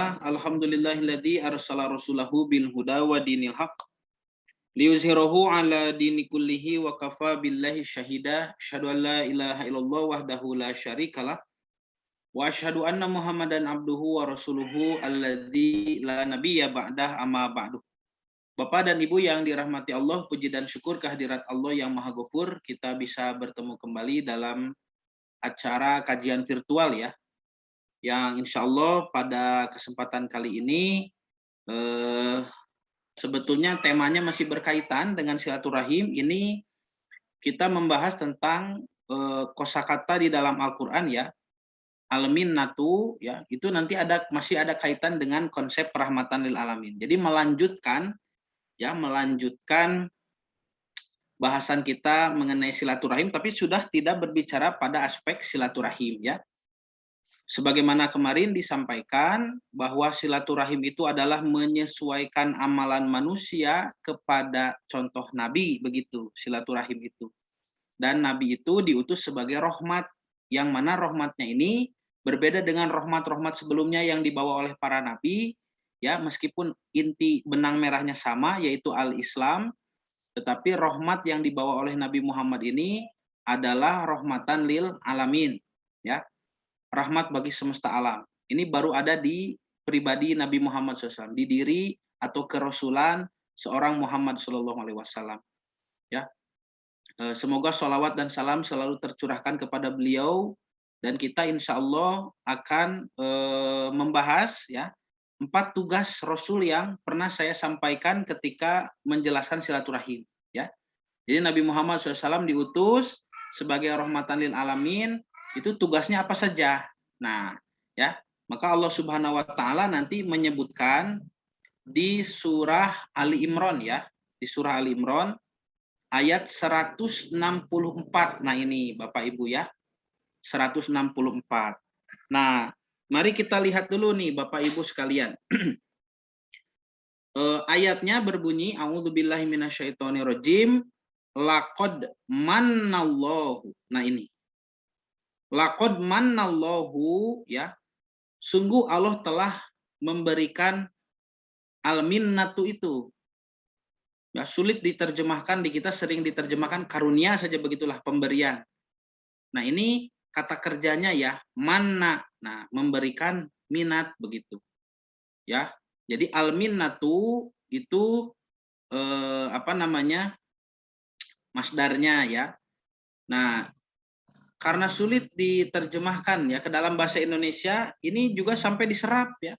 Bismillah, alhamdulillahilladzi arsala rasulahu bil huda wa dinil haq liyuzhirahu ala dini kullihi wa kafa billahi syahida. Asyhadu an la ilaha illallah wahdahu la syarikalah wa asyhadu anna Muhammadan abduhu wa rasuluhu alladzi la nabiyya ba'dah amma ba'du. Bapak dan Ibu yang dirahmati Allah, puji dan syukur kehadirat Allah yang Maha Ghafur, kita bisa bertemu kembali dalam acara kajian virtual ya, yang insya Allah pada kesempatan kali ini sebetulnya temanya masih berkaitan dengan silaturahim. Ini kita membahas tentang kosakata di dalam Al-Quran ya, al-minnatu ya, itu nanti masih ada kaitan dengan konsep rahmatan lil alamin. Jadi melanjutkan bahasan kita mengenai silaturahim, tapi sudah tidak berbicara pada aspek silaturahim ya. Sebagaimana kemarin disampaikan bahwa silaturahim itu adalah menyesuaikan amalan manusia kepada contoh Nabi, begitu silaturahim itu. Dan Nabi itu diutus sebagai rahmat, yang mana rahmatnya ini berbeda dengan rahmat-rahmat sebelumnya yang dibawa oleh para nabi ya, meskipun inti benang merahnya sama yaitu al-Islam, tetapi rahmat yang dibawa oleh Nabi Muhammad ini adalah rahmatan lil alamin ya. Rahmat bagi semesta alam. Ini baru ada di pribadi Nabi Muhammad SAW, di diri atau kerasulan seorang Muhammad SAW. Ya, semoga sholawat dan salam selalu tercurahkan kepada beliau, dan kita insya Allah akan membahas ya 4 tugas Rasul yang pernah saya sampaikan ketika menjelaskan silaturahim. Ya, jadi Nabi Muhammad SAW diutus sebagai rahmatan lil alamin. Itu tugasnya apa saja. Nah, ya, maka Allah Subhanahu wa taala nanti menyebutkan di surah Ali Imran ya, di surah Ali Imran ayat 164. Nah, ini Bapak Ibu ya. 164. Nah, mari kita lihat dulu nih Bapak Ibu sekalian. Ayatnya berbunyi a'udzubillahi minasyaitonirrajim, laqad mannallahu. Nah, ini laqad mannallahu ya, sungguh Allah telah memberikan al-minnatu itu. Ya, sulit diterjemahkan, di kita sering diterjemahkan karunia saja, begitulah, pemberian. Nah, ini kata kerjanya ya, manna. Nah, memberikan minat begitu. Ya. Jadi al-minnatu itu masdarnya ya. Nah, karena sulit diterjemahkan ya ke dalam bahasa Indonesia, ini juga sampai diserap ya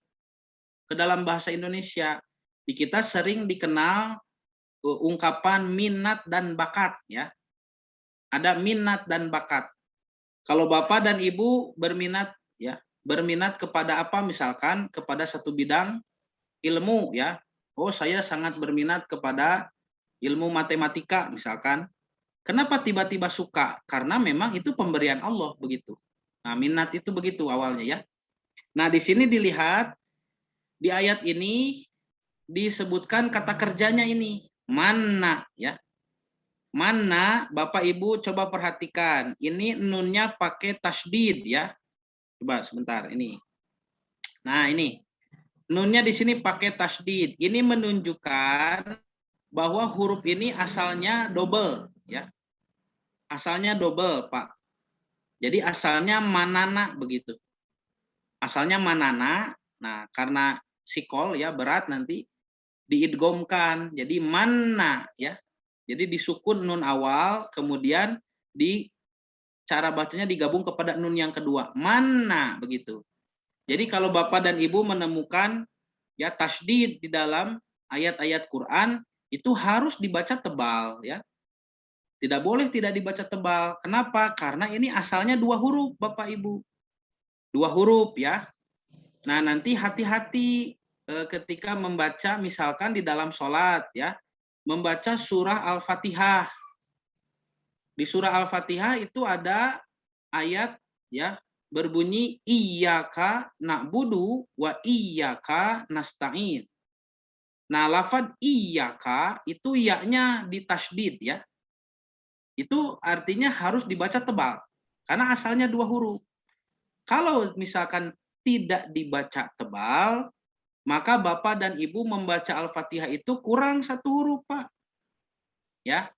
ke dalam bahasa Indonesia. Di kita sering dikenal ungkapan minat dan bakat ya. Ada minat dan bakat. Kalau Bapak dan Ibu berminat ya, berminat kepada apa, misalkan kepada satu bidang ilmu ya. Oh, saya sangat berminat kepada ilmu matematika misalkan. Kenapa tiba-tiba suka? Karena memang itu pemberian Allah begitu. Nah, minat itu begitu awalnya ya. Nah, di sini dilihat di ayat ini disebutkan kata kerjanya ini, manna ya. Manna, Bapak Ibu coba perhatikan. Ini nunnya pakai tasdid ya. Coba sebentar ini. Nah, ini nunnya di sini pakai tasdid. Ini menunjukkan bahwa huruf ini asalnya double ya. Asalnya double, Pak. Jadi asalnya manana begitu. Asalnya manana. Nah, karena sikol ya berat nanti diidgomkan. Jadi manna ya. Jadi disukun nun awal, kemudian di cara bacanya digabung kepada nun yang kedua. Manna begitu. Jadi kalau Bapak dan Ibu menemukan ya tasdid di dalam ayat-ayat Quran, itu harus dibaca tebal ya. Tidak boleh tidak dibaca tebal. Kenapa? Karena ini asalnya 2 huruf, Bapak Ibu. 2 huruf ya. Nah, nanti hati-hati ketika membaca misalkan di dalam sholat ya. Membaca surah Al-Fatihah. Di surah Al-Fatihah itu ada ayat ya berbunyi iyyaka na'budu wa iyyaka nasta'in. Nah, lafaz iyyaka itu ya-nya ditasydid ya. Itu artinya harus dibaca tebal karena asalnya 2 huruf. Kalau misalkan tidak dibaca tebal, maka Bapak dan Ibu membaca Al-Fatihah itu kurang satu huruf, Pak. Ya.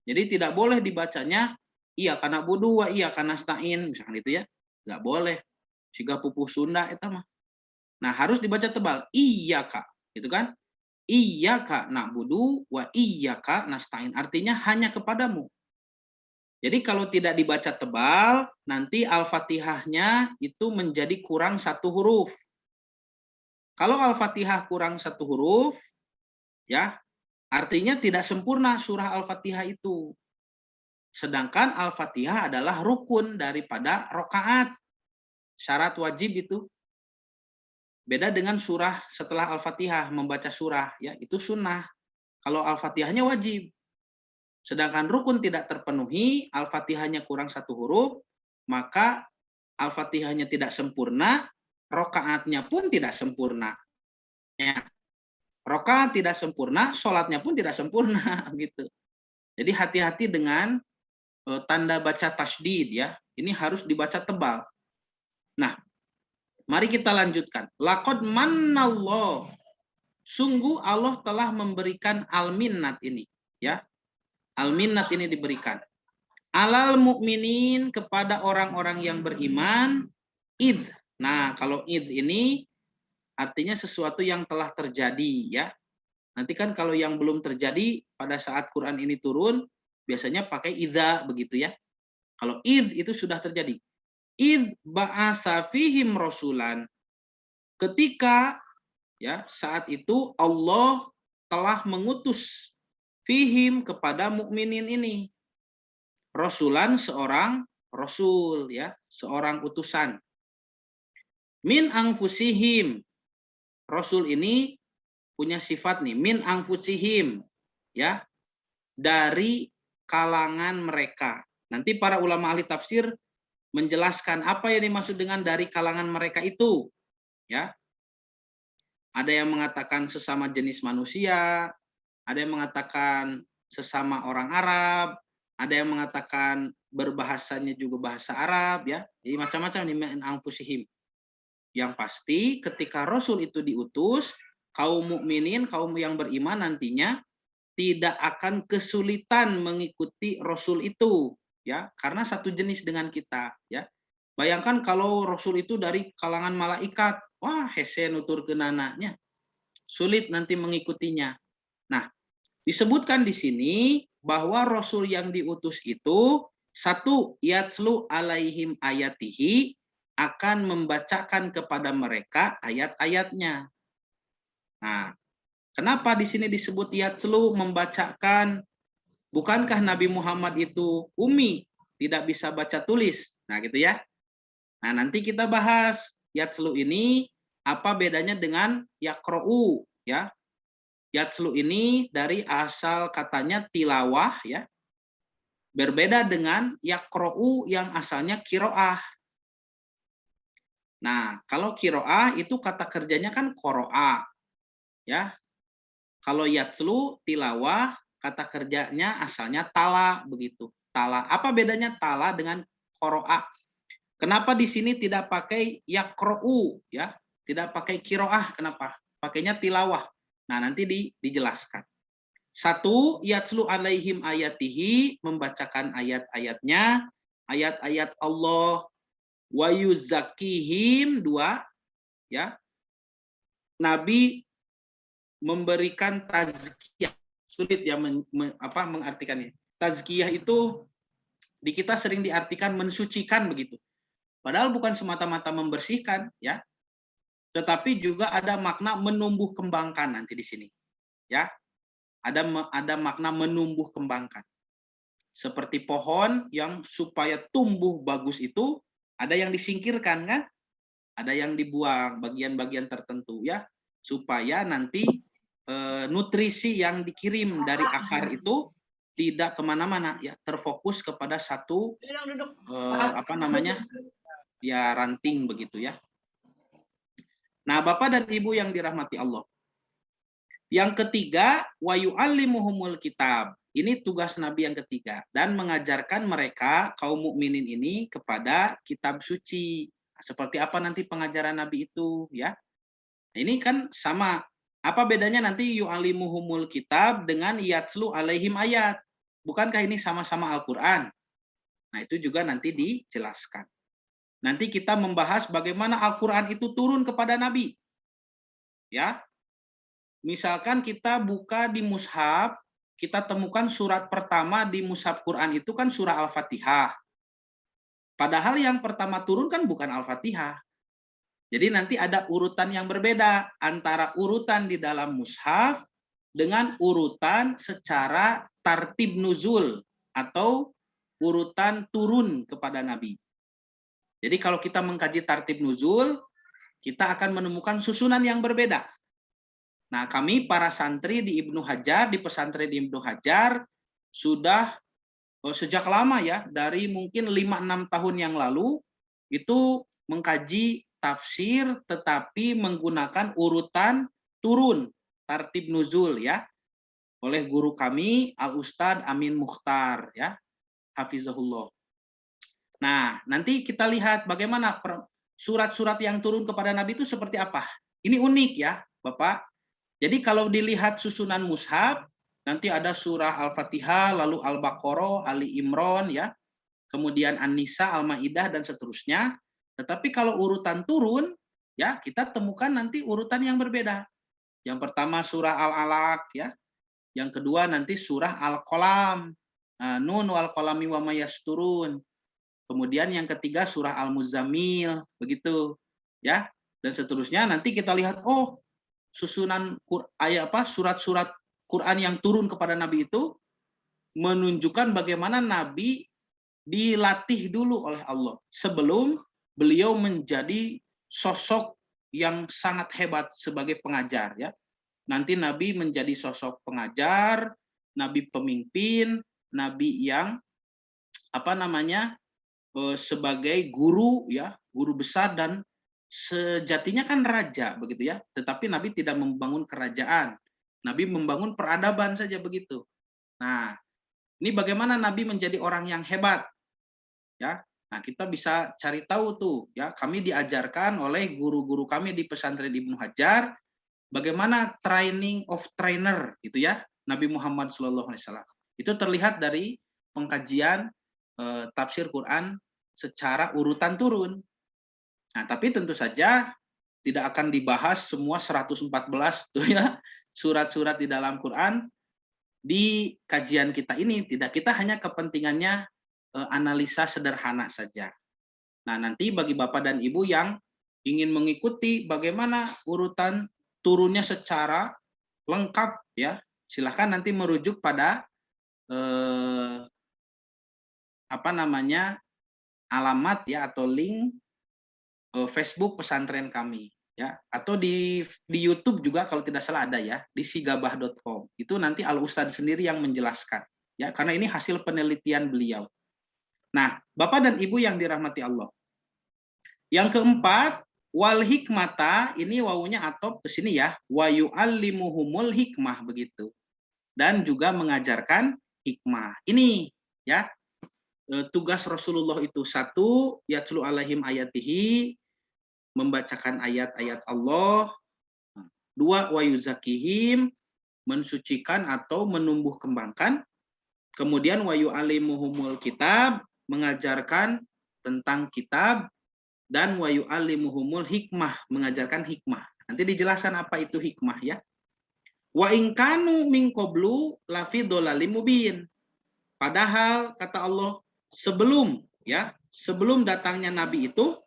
Jadi tidak boleh dibacanya iya karena budu wa iya karena stain misalkan itu ya. Nggak boleh. Siga pupuh Sunda itu mah. Nah, harus dibaca tebal. Iya, Kak. Gitu kan? Iya, Kak, na'budu wa iya, Kak, nasta'in. Artinya hanya kepadamu. Jadi kalau tidak dibaca tebal, nanti Al-Fatihahnya itu menjadi kurang satu huruf. Kalau Al-Fatihah kurang satu huruf, ya, artinya tidak sempurna surah Al-Fatihah itu. Sedangkan Al-Fatihah adalah rukun daripada rokaat. Syarat wajib itu. Beda dengan surah setelah Al-Fatihah, membaca surah, ya itu sunnah. Kalau Al-Fatihahnya wajib. Sedangkan rukun tidak terpenuhi, Al-Fatihahnya kurang satu huruf, maka Al-Fatihahnya tidak sempurna, rokaatnya pun tidak sempurna. Ya. Rokaat tidak sempurna, sholatnya pun tidak sempurna. Gitu. Jadi hati-hati dengan tanda baca tasydid ya. Ini harus dibaca tebal. Nah, mari kita lanjutkan. Laqad mannallah. Sungguh Allah telah memberikan al-minnat ini, ya. Al-minnat ini diberikan. Alal mukminin kepada orang-orang yang beriman id. Nah, kalau id ini artinya sesuatu yang telah terjadi ya. Nanti kan kalau yang belum terjadi pada saat Quran ini turun biasanya pakai idza begitu ya. Kalau id itu sudah terjadi. Id ba'atsa fihim rasulan. Ketika ya saat itu Allah telah mengutus fihim kepada mukminin ini rasulan seorang rasul ya, seorang utusan. Min anfusihim. Rasul ini punya sifat nih, min anfusihim ya, dari kalangan mereka. Nanti para ulama ahli tafsir menjelaskan apa yang dimaksud dengan dari kalangan mereka itu ya. Ada yang mengatakan sesama jenis manusia, ada yang mengatakan sesama orang Arab, ada yang mengatakan berbahasanya juga bahasa Arab ya. Jadi macam-macam nih min anfusihim. Yang pasti ketika Rasul itu diutus, kaum mukminin, kaum yang beriman nantinya tidak akan kesulitan mengikuti Rasul itu ya, karena satu jenis dengan kita ya. Bayangkan kalau Rasul itu dari kalangan malaikat, wah hese nutur kenananya. Sulit nanti mengikutinya. Nah, disebutkan di sini bahwa Rasul yang diutus itu satu yatslu alaihim ayatihi akan membacakan kepada mereka ayat-ayatnya. Nah, kenapa di sini disebut yatslu membacakan? Bukankah Nabi Muhammad itu ummi, tidak bisa baca tulis? Nah, gitu ya. Nah, nanti kita bahas yatslu ini apa bedanya dengan yaqra'u ya. Yatslu ini dari asal katanya tilawah ya. Berbeda dengan yaqra'u yang asalnya kiroah. Nah, kalau kiroah itu kata kerjanya kan qoro'a ya. Kalau yatslu tilawah kata kerjanya asalnya tala begitu. Tala. Apa bedanya tala dengan qoro'a? Kenapa di sini tidak pakai yaqra'u ya? Tidak pakai kiroah, kenapa? Pakainya tilawah. Nah, nanti dijelaskan. Satu, yatslu alaihim ayatihi, membacakan ayat-ayatnya, ayat-ayat Allah, wa yuzakihim, dua, ya. Nabi memberikan tazkiyah. Sulit ya mengartikannya. Tazkiyah itu di kita sering diartikan mensucikan begitu. Padahal bukan semata-mata membersihkan ya. Tetapi juga ada makna menumbuh kembangkan nanti di sini. Ya. Ada makna menumbuh kembangkan. Seperti pohon yang supaya tumbuh bagus itu ada yang disingkirkan kan? Ada yang dibuang bagian-bagian tertentu ya, supaya nanti nutrisi yang dikirim dari akar itu tidak kemana-mana ya, terfokus kepada satu ya ranting begitu ya. Nah, Bapak dan Ibu yang dirahmati Allah. Yang ketiga, wa yu'allimuhumul kitab. Ini tugas Nabi yang ketiga, dan mengajarkan mereka kaum mukminin ini kepada kitab suci. Seperti apa nanti pengajaran Nabi itu ya? Ini kan sama. Apa bedanya nanti yu'alimuhumul kitab dengan yatslu alaihim ayat? Bukankah ini sama-sama Al-Qur'an? Nah, itu juga nanti dijelaskan. Nanti kita membahas bagaimana Al-Qur'an itu turun kepada Nabi. Ya. Misalkan kita buka di mushaf, kita temukan surat pertama di mushaf Quran itu kan surah Al-Fatihah. Padahal yang pertama turun kan bukan Al-Fatihah. Jadi nanti ada urutan yang berbeda antara urutan di dalam mushaf dengan urutan secara tartib nuzul atau urutan turun kepada Nabi. Jadi kalau kita mengkaji tartib nuzul, kita akan menemukan susunan yang berbeda. Nah, kami para santri di Ibnu Hajar, di pesantren di Ibnu Hajar, sudah sejak lama ya, dari mungkin 5-6 tahun yang lalu, itu mengkaji tafsir tetapi menggunakan urutan turun, tartib nuzul ya, oleh guru kami Al-Ustadz Amin Mukhtar ya, hafizahullah. Nah, nanti kita lihat bagaimana surat-surat yang turun kepada Nabi itu seperti apa. Ini unik ya, Bapak. Jadi kalau dilihat susunan mushaf, nanti ada surah Al-Fatihah, lalu Al-Baqarah, Ali Imran ya, kemudian An-Nisa, Al-Maidah dan seterusnya. Tetapi kalau urutan turun, ya kita temukan nanti urutan yang berbeda. Yang pertama surah Al-Alaq ya, yang kedua nanti surah Al-Qalam, Nun wal qalami wa mayasturun. Kemudian yang ketiga surah Al-Muzammil, begitu ya. Dan seterusnya nanti kita lihat susunan surat-surat Quran yang turun kepada Nabi itu menunjukkan bagaimana Nabi dilatih dulu oleh Allah sebelum beliau menjadi sosok yang sangat hebat sebagai pengajar ya. Nanti Nabi menjadi sosok pengajar, Nabi pemimpin, Nabi yang sebagai guru ya, guru besar dan sejatinya kan raja begitu ya, tetapi Nabi tidak membangun kerajaan. Nabi membangun peradaban saja begitu. Nah, ini bagaimana Nabi menjadi orang yang hebat. Ya. Nah, kita bisa cari tahu tuh ya, kami diajarkan oleh guru-guru kami di pesantren Ibnu Hajar bagaimana training of trainer gitu ya, Nabi Muhammad SAW. Itu terlihat dari pengkajian tafsir Quran secara urutan turun. Nah, tapi tentu saja tidak akan dibahas semua 114 tuh ya surat-surat di dalam Quran di kajian kita ini. Tidak, kita hanya kepentingannya analisa sederhana saja. Nah, nanti bagi Bapak dan Ibu yang ingin mengikuti bagaimana urutan turunnya secara lengkap ya, silakan nanti merujuk pada alamat ya atau link Facebook pesantren kami ya, atau di YouTube juga kalau tidak salah ada ya, di sigabah.com. Itu nanti Al Ustadz sendiri yang menjelaskan ya, karena ini hasil penelitian beliau. Nah, Bapak dan Ibu yang dirahmati Allah. Yang keempat, wal hikmata, ini wawunya atop ke sini ya, wa yu'allimuhumul hikmah begitu. Dan juga mengajarkan hikmah. Ini ya, tugas Rasulullah itu satu, yatslu alaihim ayatihi, membacakan ayat-ayat Allah. Dua, wa yuzakihim, mensucikan atau menumbuh kembangkan. Kemudian wa yu'allimuhumul kitab, mengajarkan tentang kitab. Dan wa yu'allimuhumul hikmah, mengajarkan hikmah. Nanti dijelaskan apa itu hikmah ya. Wa in kanu min qablu lafi dhalalim mubin. Padahal kata Allah sebelum datangnya nabi itu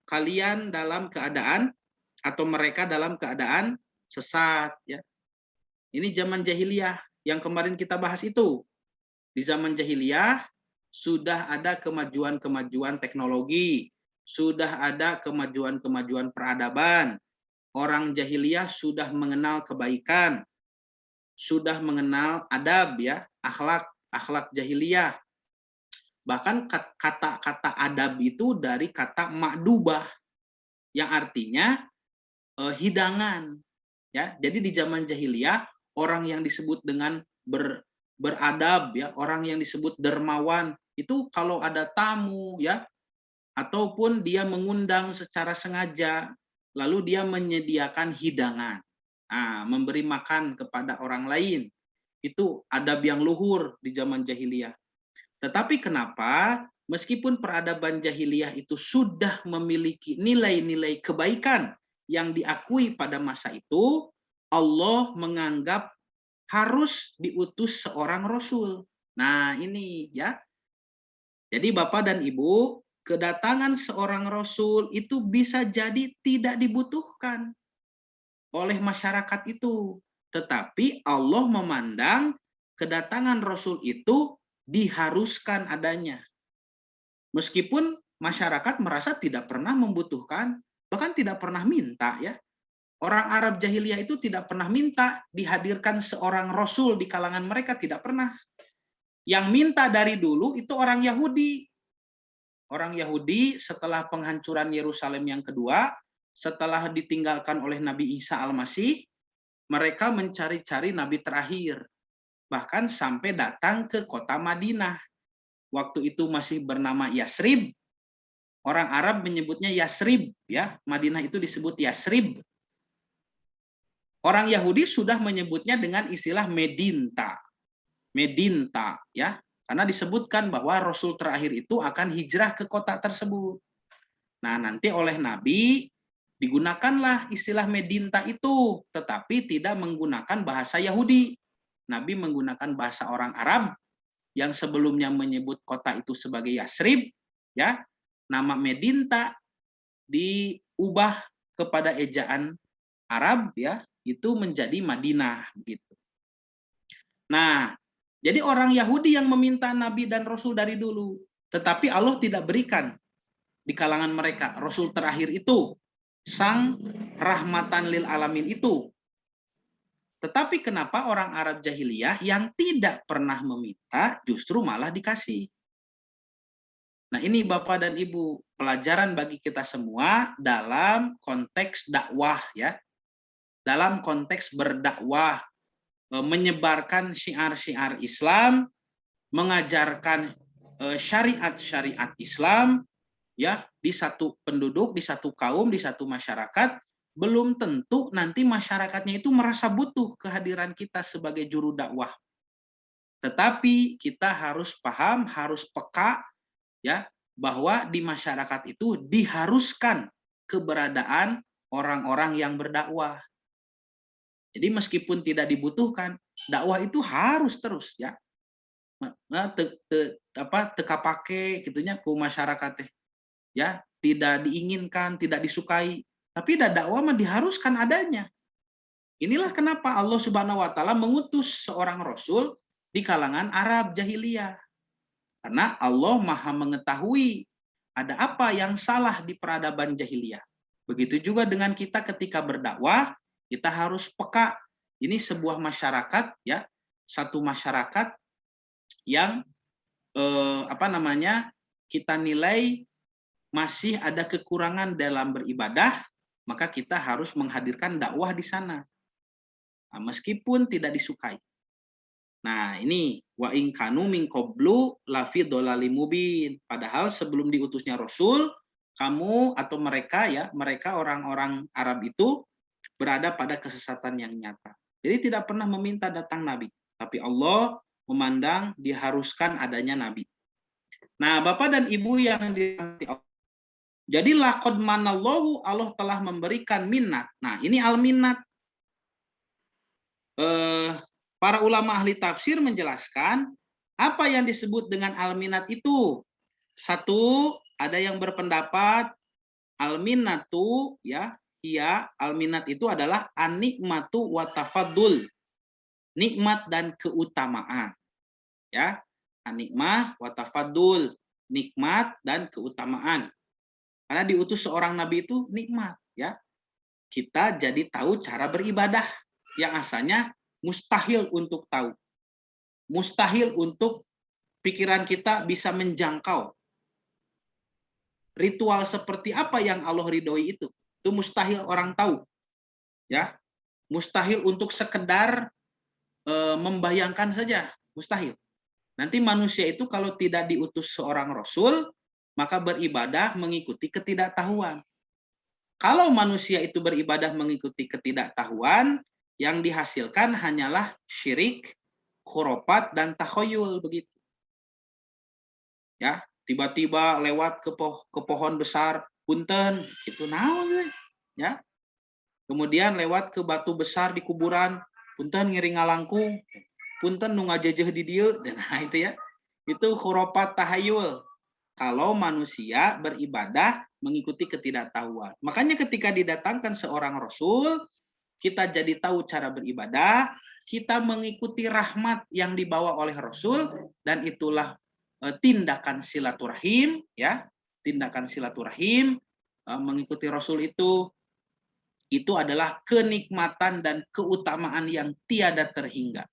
kalian dalam keadaan atau mereka dalam keadaan sesat ya. Ini zaman jahiliyah yang kemarin kita bahas itu. Di zaman jahiliyah sudah ada kemajuan-kemajuan teknologi, sudah ada kemajuan-kemajuan peradaban. Orang jahiliyah sudah mengenal kebaikan, sudah mengenal adab ya, akhlak jahiliyah. Bahkan kata-kata adab itu dari kata ma'dubah yang artinya hidangan ya. Jadi di zaman jahiliyah orang yang disebut dengan beradab ya, orang yang disebut dermawan itu kalau ada tamu ya ataupun dia mengundang secara sengaja lalu dia menyediakan hidangan, memberi makan kepada orang lain. Itu adab yang luhur di zaman jahiliyah. Tetapi kenapa meskipun peradaban jahiliyah itu sudah memiliki nilai-nilai kebaikan yang diakui pada masa itu, Allah menganggap harus diutus seorang rasul. Nah, ini ya. Jadi Bapak dan Ibu, kedatangan seorang rasul itu bisa jadi tidak dibutuhkan oleh masyarakat itu. Tetapi Allah memandang kedatangan rasul itu diharuskan adanya. Meskipun masyarakat merasa tidak pernah membutuhkan, bahkan tidak pernah minta ya. Orang Arab jahiliyah itu tidak pernah minta dihadirkan seorang rasul di kalangan mereka, tidak pernah. Yang minta dari dulu itu orang Yahudi. Orang Yahudi setelah penghancuran Yerusalem yang kedua, setelah ditinggalkan oleh Nabi Isa Al-Masih, mereka mencari-cari nabi terakhir. Bahkan sampai datang ke kota Madinah. Waktu itu masih bernama Yasrib. Orang Arab menyebutnya Yasrib, ya. Madinah itu disebut Yasrib. Orang Yahudi sudah menyebutnya dengan istilah Medinta. Medinta, ya. Karena disebutkan bahwa Rasul terakhir itu akan hijrah ke kota tersebut. Nah, nanti oleh Nabi digunakanlah istilah Medinta itu, tetapi tidak menggunakan bahasa Yahudi. Nabi menggunakan bahasa orang Arab yang sebelumnya menyebut kota itu sebagai Yasrib, ya. Nama Medinta diubah kepada ejaan Arab, ya, itu menjadi Madinah gitu. Nah, jadi orang Yahudi yang meminta Nabi dan Rasul dari dulu. Tetapi Allah tidak berikan di kalangan mereka Rasul terakhir itu. Sang rahmatan lil alamin itu. Tetapi kenapa orang Arab jahiliyah yang tidak pernah meminta justru malah dikasih? Nah ini Bapak dan Ibu, pelajaran bagi kita semua dalam konteks dakwah ya. Dalam konteks berdakwah, menyebarkan syiar-syiar Islam, mengajarkan syariat-syariat Islam ya di satu penduduk, di satu kaum, di satu masyarakat, belum tentu nanti masyarakatnya itu merasa butuh kehadiran kita sebagai juru dakwah. Tetapi kita harus paham, harus peka ya bahwa di masyarakat itu diharuskan keberadaan orang-orang yang berdakwah. Jadi meskipun tidak dibutuhkan, dakwah itu harus terus ya. Teka pakai gitunya ku masyarakat ya, tidak diinginkan, tidak disukai, tapi dakwah mah diharuskan adanya. Inilah kenapa Allah Subhanahu wa taala mengutus seorang rasul di kalangan Arab jahiliyah. Karena Allah Maha mengetahui ada apa yang salah di peradaban jahiliyah. Begitu juga dengan kita ketika berdakwah, kita harus peka. Ini sebuah masyarakat ya, satu masyarakat yang kita nilai masih ada kekurangan dalam beribadah, maka kita harus menghadirkan dakwah di sana. Nah, meskipun tidak disukai. Nah, ini wa in kanu min qablu lafi dhalalim mubin. Padahal sebelum diutusnya Rasul, kamu atau mereka ya, mereka orang-orang Arab itu berada pada kesesatan yang nyata. Jadi tidak pernah meminta datang nabi, tapi Allah memandang diharuskan adanya nabi. Nah, Bapak dan Ibu yang dirahmati Allah, jadi laqad manallahu, Allah telah memberikan minat. Nah, ini al-minat. Para ulama ahli tafsir menjelaskan apa yang disebut dengan al-minat itu. Satu, ada yang berpendapat al-minatu ya, al-minat itu adalah an-nikmatu wa tafaddul. Nikmat dan keutamaan. Ya, an-nikmah wa tafaddul, nikmat dan keutamaan. Karena diutus seorang nabi itu nikmat ya. Kita jadi tahu cara beribadah yang asalnya mustahil untuk tahu. Mustahil untuk pikiran kita bisa menjangkau. Ritual seperti apa yang Allah ridhoi itu mustahil orang tahu. Ya. Mustahil untuk sekedar membayangkan saja, mustahil. Nanti manusia itu kalau tidak diutus seorang rasul, maka beribadah mengikuti ketidaktahuan. Kalau manusia itu beribadah mengikuti ketidaktahuan, yang dihasilkan hanyalah syirik, khurafat, dan takhayul begitu. Ya, tiba-tiba lewat ke pohon besar, punten, gitu naon ya. Kemudian lewat ke batu besar di kuburan, punten ngiring ngalangkung, punten nu ngajejeh di dieu. Nah, itu ya. Itu khurafat tahayul. Kalau manusia beribadah mengikuti ketidaktahuan. Makanya ketika didatangkan seorang rasul, kita jadi tahu cara beribadah, kita mengikuti rahmat yang dibawa oleh rasul, dan itulah tindakan silaturahim, ya. Tindakan silaturahim mengikuti rasul itu adalah kenikmatan dan keutamaan yang tiada terhingga.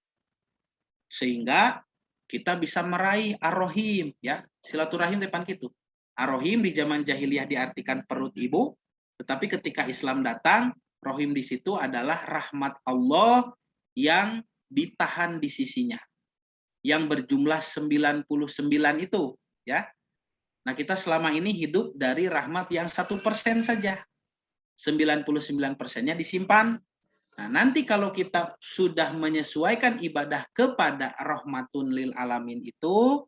Sehingga kita bisa meraih ar-rohim, ya. Silaturahim depan gitu. Ar-rohim di zaman jahiliyah diartikan perut ibu, tetapi ketika Islam datang, rohim di situ adalah rahmat Allah yang ditahan di sisinya, yang berjumlah 99 itu, ya. Nah, kita selama ini hidup dari rahmat yang 1% saja. 99%-nya disimpan. Nah, nanti kalau kita sudah menyesuaikan ibadah kepada rahmatun lil alamin itu,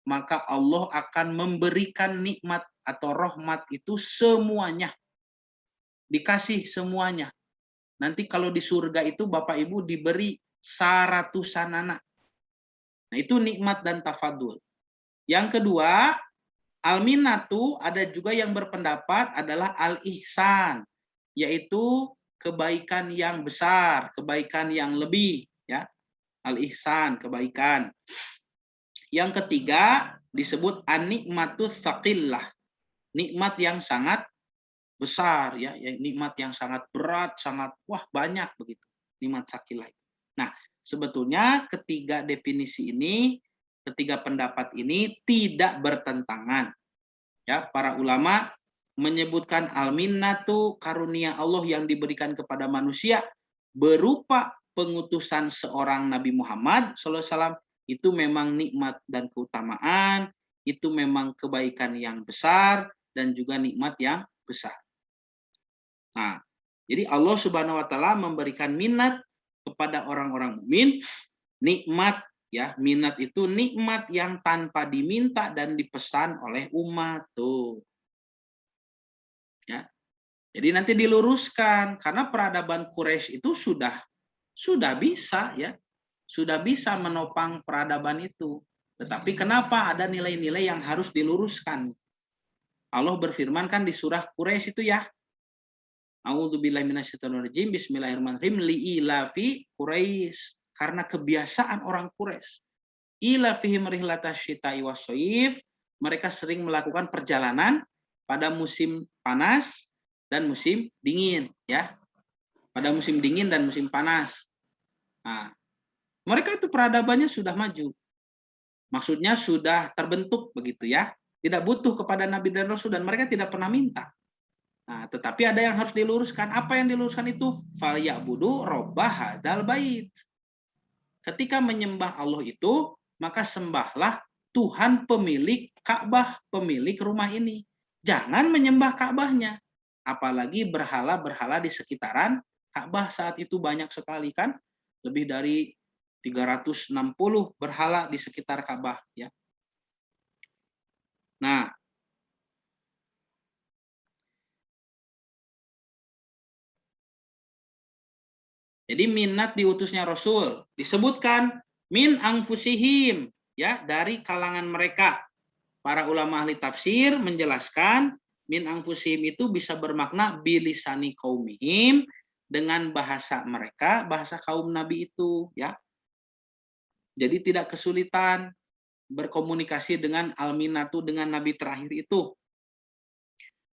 maka Allah akan memberikan nikmat atau rahmat itu semuanya. Dikasih semuanya. Nanti kalau di surga itu Bapak Ibu diberi saratusan anak. Nah, itu nikmat dan tafadul. Yang kedua, al-minatu, ada juga yang berpendapat adalah al-ihsan, yaitu kebaikan yang besar, kebaikan yang lebih, ya. Al-ihsan, kebaikan. Yang ketiga disebut an-nikmatus saqillah, nikmat yang sangat besar, ya, nikmat yang sangat berat, sangat banyak begitu. Nikmat sakilah. Nah, sebetulnya ketiga definisi ini, ketiga pendapat ini tidak bertentangan. Ya, para ulama menyebutkan al-minnatu karunia Allah yang diberikan kepada manusia berupa pengutusan seorang Nabi Muhammad SAW, itu memang nikmat dan keutamaan, itu memang kebaikan yang besar dan juga nikmat yang besar. Nah, jadi Allah Subhanahu wa taala memberikan minat kepada orang-orang mukmin, nikmat, ya, minat itu nikmat yang tanpa diminta dan dipesan oleh umat tuh. Ya. Jadi nanti diluruskan karena peradaban Quraisy itu sudah bisa, ya. Sudah bisa menopang peradaban itu. Tetapi kenapa ada nilai-nilai yang harus diluruskan? Allah berfirman kan di surah Quraisy itu, ya. A'udzubillahi minasyaitonirrajim. Bismillahirrahmanirrahim. Li'ilafi Quraisy. Karena kebiasaan orang Quraisy. Ila fihim rihlatash syita'i washaif. Mereka sering melakukan perjalanan pada musim panas dan musim dingin, ya. Pada musim dingin dan musim panas. Nah, mereka itu peradabannya sudah maju. Maksudnya sudah terbentuk begitu, ya. Tidak butuh kepada Nabi dan Rasul dan mereka tidak pernah minta. Nah, tetapi ada yang harus diluruskan. Apa yang diluruskan itu? Falyabudu rabbah hadzal bait. Ketika menyembah Allah itu, maka sembahlah Tuhan pemilik Ka'bah, pemilik rumah ini. Jangan menyembah Ka'bahnya. Apalagi berhala-berhala di sekitaran Ka'bah saat itu banyak sekali kan. Lebih dari 360 berhala di sekitar Ka'bah, ya. Nah, jadi minat diutusnya Rasul disebutkan min anfusihim, ya, dari kalangan mereka. Para ulama ahli tafsir menjelaskan min anfusihim itu bisa bermakna bilisani qaumihim, dengan bahasa mereka, bahasa kaum Nabi itu, ya. Jadi tidak kesulitan berkomunikasi dengan al-minatu, dengan Nabi terakhir itu.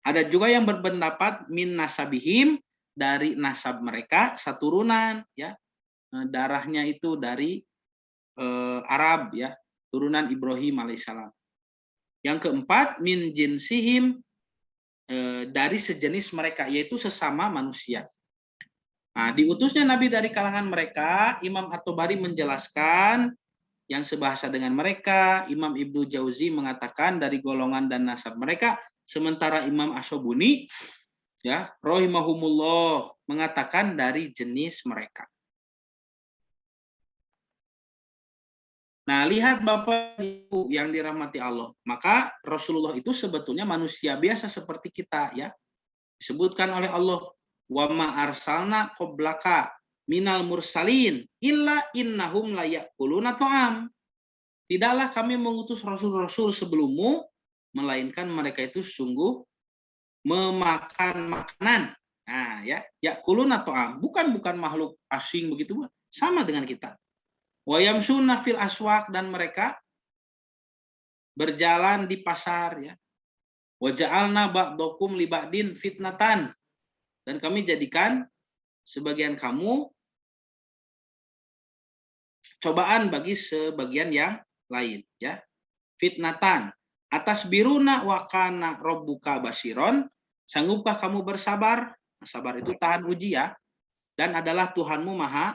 Ada juga yang berpendapat min nasabihim, dari nasab mereka, saturunan, ya. Darahnya itu dari Arab, ya, turunan Ibrahim alaihissalam. Yang keempat min jinsihim, dari sejenis mereka, yaitu sesama manusia. Nah, diutusnya Nabi dari kalangan mereka, Imam At-Tabari menjelaskan yang sebahasa dengan mereka. Imam Ibnu Jauzi mengatakan dari golongan dan nasab mereka, sementara Imam Asy'abuni ya, rahimahumullah, mengatakan dari jenis mereka. Nah, lihat Bapak Ibu yang dirahmati Allah. Maka Rasulullah itu sebetulnya manusia biasa seperti kita, ya. Disebutkan oleh Allah, wa ma arsalna qablaka minal mursalin illa innahum la ya'kuluna ta'am. Tidaklah kami mengutus rasul-rasul sebelummu melainkan mereka itu sungguh memakan makanan. Nah, ya, ya'kuluna ta'am, bukan makhluk asing begitu, sama dengan kita. Wa yamsuna fil aswaq, dan mereka berjalan di pasar, ya. Wa ja'alna ba'dakum li ba'din fitnatan, dan kami jadikan sebagian kamu cobaan bagi sebagian yang lain, ya. Fitnatan atas biruna wa kana rabbuka basiron, sanggupkah kamu bersabar? Nah, sabar itu tahan uji, ya, dan adalah Tuhanmu maha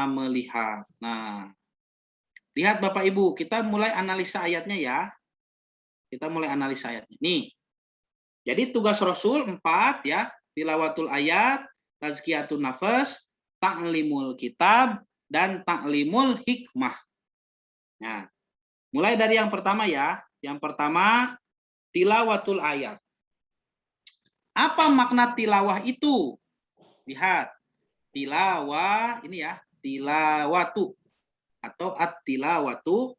melihat. Nah, lihat Bapak Ibu, kita mulai analisa ayatnya, ya. Kita mulai analisa ayatnya. Nih. Jadi tugas Rasul 4, ya, tilawatul ayat, tazkiyatun nafas, ta'limul kitab, dan ta'limul hikmah. Nah, mulai dari yang pertama, ya. Yang pertama, tilawatul ayat. Apa makna tilawah itu? Lihat. Tilawah ini, ya, tilawatu atau at-tilawatu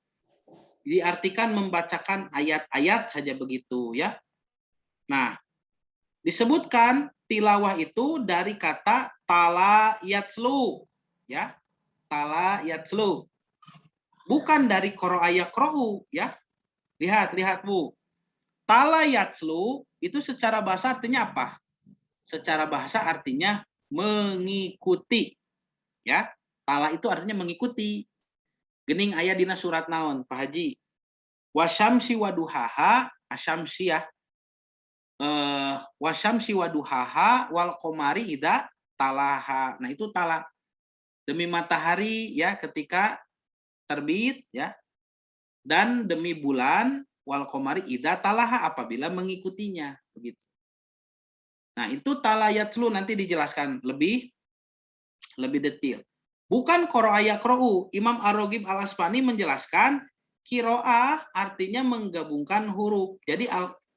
diartikan membacakan ayat-ayat saja begitu, ya. Nah, disebutkan tilawah itu dari kata tala yatslu, ya. Tala yatslu. Bukan dari qara'a yaqra'u, ya. Lihat Bu. Tala yatslu itu secara bahasa artinya apa? Secara bahasa artinya mengikuti, ya. Tala itu artinya mengikuti. Gening aya dina surat naon, Pak Haji? Wasyamsi waduhaha, asyamsi, ya. Wasyamsi waduhaha wal qamari idza talaha. Nah, itu tala. Demi matahari, ya, ketika terbit, ya. Dan demi bulan wal qamari idza talaha, apabila mengikutinya, begitu. Nah, itu talayatslu nanti dijelaskan lebih detail. Bukan qara'a yaqra'u. Imam Ar-Raghib Al-Asfahani menjelaskan qiraah artinya menggabungkan huruf. Jadi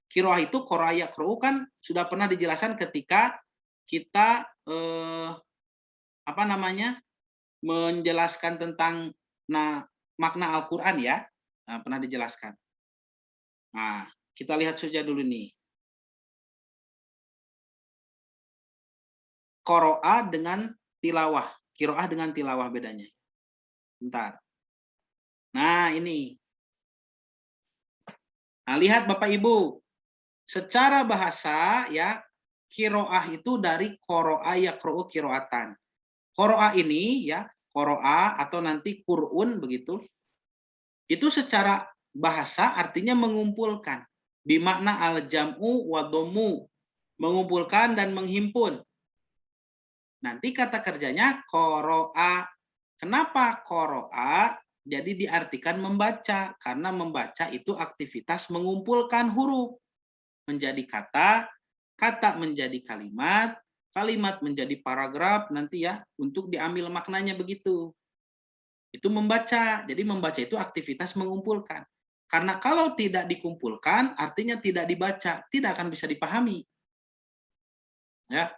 qiraah itu qara'a yaqra'u kan sudah pernah dijelaskan ketika kita menjelaskan tentang makna Al-Qur'an, ya. Nah, pernah dijelaskan. Nah, kita lihat saja dulu nih. Qiraah dengan tilawah. Qiraah dengan tilawah bedanya. Bentar. Nah, ini. Nah, lihat Bapak Ibu. Secara bahasa, ya, qiraah itu dari qara'a yaqra'u qiraatan. Qara'a ini, ya, qara'a atau nanti Qur'un begitu. Itu secara bahasa artinya mengumpulkan. Bimakna al-jam'u wa dhammu, mengumpulkan dan menghimpun. Nanti kata kerjanya qara'a. Kenapa qara'a? Jadi diartikan membaca, karena membaca itu aktivitas mengumpulkan huruf menjadi kata, kata menjadi kalimat, kalimat menjadi paragraf, nanti, ya, untuk diambil maknanya begitu. Itu membaca. Jadi membaca itu aktivitas mengumpulkan. Karena kalau tidak dikumpulkan, artinya tidak dibaca, tidak akan bisa dipahami. Ya.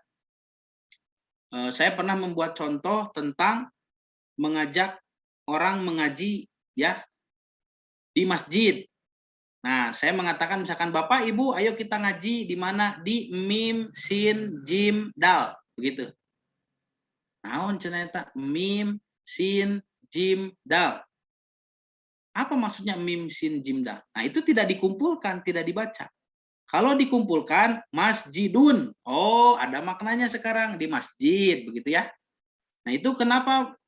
Saya pernah membuat contoh tentang mengajak orang mengaji, ya, di masjid. Nah, saya mengatakan misalkan Bapak Ibu ayo kita ngaji di mana? Di mim sin jim dal, begitu. Naon cenah eta? Mim sin jim dal. Apa maksudnya mim sin jim dal? Nah, itu tidak dikumpulkan, tidak dibaca. Kalau dikumpulkan masjidun. Oh, ada maknanya sekarang di masjid, begitu, ya. Nah, itu kenapa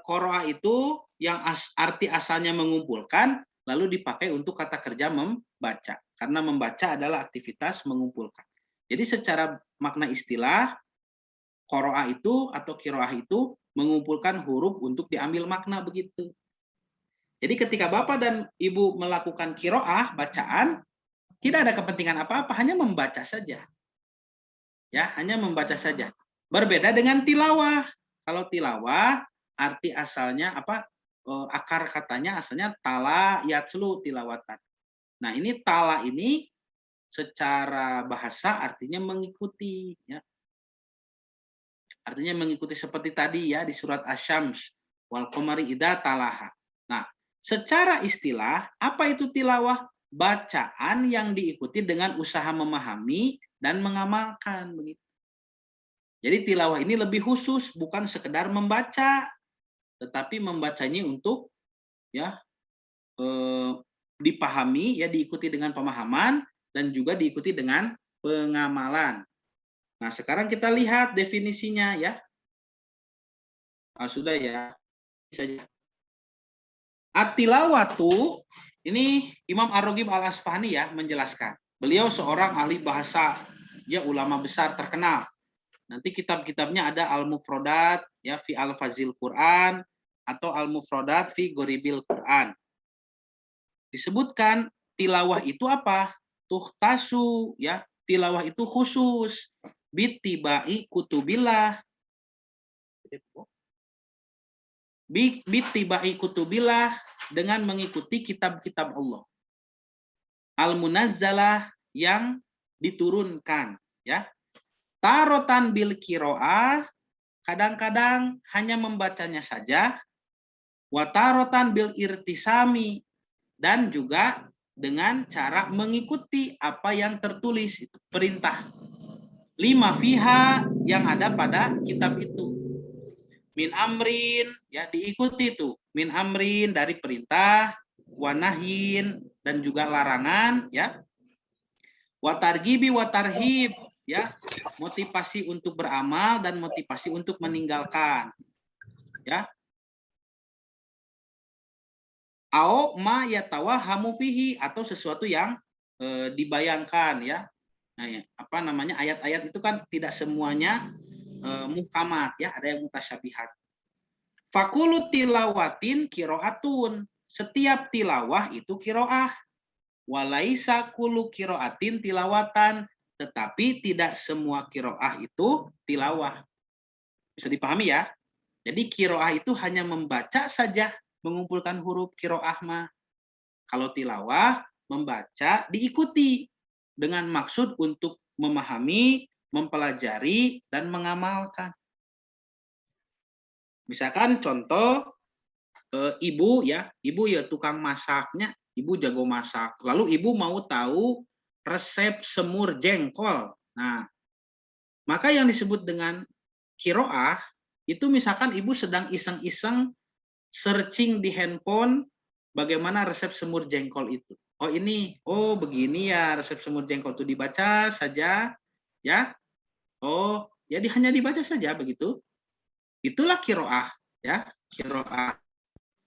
qiraah itu yang arti asalnya mengumpulkan lalu dipakai untuk kata kerja membaca. Karena membaca adalah aktivitas mengumpulkan. Jadi secara makna istilah qiraah itu atau qiraah itu mengumpulkan huruf untuk diambil makna begitu. Jadi ketika Bapak dan Ibu melakukan qiraah, bacaan, tidak ada kepentingan apa-apa, hanya membaca saja. Ya, hanya membaca saja. Berbeda dengan tilawah. Kalau tilawah arti asalnya apa? Akar katanya asalnya tala yatslu tilawatan. Nah, ini tala ini secara bahasa artinya mengikuti, ya. Artinya mengikuti seperti tadi ya di surat Asy-Syams wal qamari idza talaha. Nah, secara istilah apa itu tilawah? Bacaan yang diikuti dengan usaha memahami dan mengamalkan begitu. Jadi tilawah ini lebih khusus, bukan sekedar membaca, tetapi membacanya untuk ya dipahami, ya diikuti dengan pemahaman dan juga diikuti dengan pengamalan. Nah, sekarang kita lihat definisinya ya. Sudah ya. Saja. At-tilawatu ini Imam Ar-Raghib Al-Asfahani ya menjelaskan. Beliau seorang ahli bahasa, dia ulama besar terkenal. Nanti kitab-kitabnya ada Al-Mufradat ya fi Al-Fazil Quran atau Al-Mufradat fi Goribil Quran. Disebutkan tilawah itu apa? Tuhtasu ya, tilawah itu khusus bitibai kutubillah. Bitibai kutubillah dengan mengikuti kitab-kitab Allah. Al-munazzalah yang diturunkan ya. Tarotan bil kiroah, kadang-kadang hanya membacanya saja. Watarotan bil irtisami, dan juga dengan cara mengikuti apa yang tertulis itu perintah. 5 fiha yang ada pada kitab itu. Min amrin ya diikuti itu. Min amrin dari perintah, wanahin dan juga larangan ya. Watargibi watarhib ya, motivasi untuk beramal dan motivasi untuk meninggalkan ya. Au ma yatawahamu fihi, atau sesuatu yang dibayangkan ya. Nah, ya, apa namanya, ayat-ayat itu kan tidak semuanya muhkamat ya, ada yang mutasyabihat. Fakulu tilawatin kiroatun, setiap tilawah itu kiroah. Walaisa kulu kiroatin tilawatan, tetapi tidak semua kiroah itu tilawah. Bisa dipahami ya? Jadi kiroah itu hanya membaca saja, mengumpulkan huruf kiroah mah. Kalau tilawah, membaca diikuti dengan maksud untuk memahami, mempelajari, dan mengamalkan. Misalkan contoh, ibu ya tukang masaknya, ibu jago masak. Lalu ibu mau tahu resep semur jengkol. Nah, maka yang disebut dengan kiroah, itu misalkan ibu sedang iseng-iseng searching di handphone bagaimana resep semur jengkol itu. Oh begini ya resep semur jengkol itu, dibaca saja ya. Oh, jadi hanya dibaca saja begitu. Itulah kiroah ya, kiroah.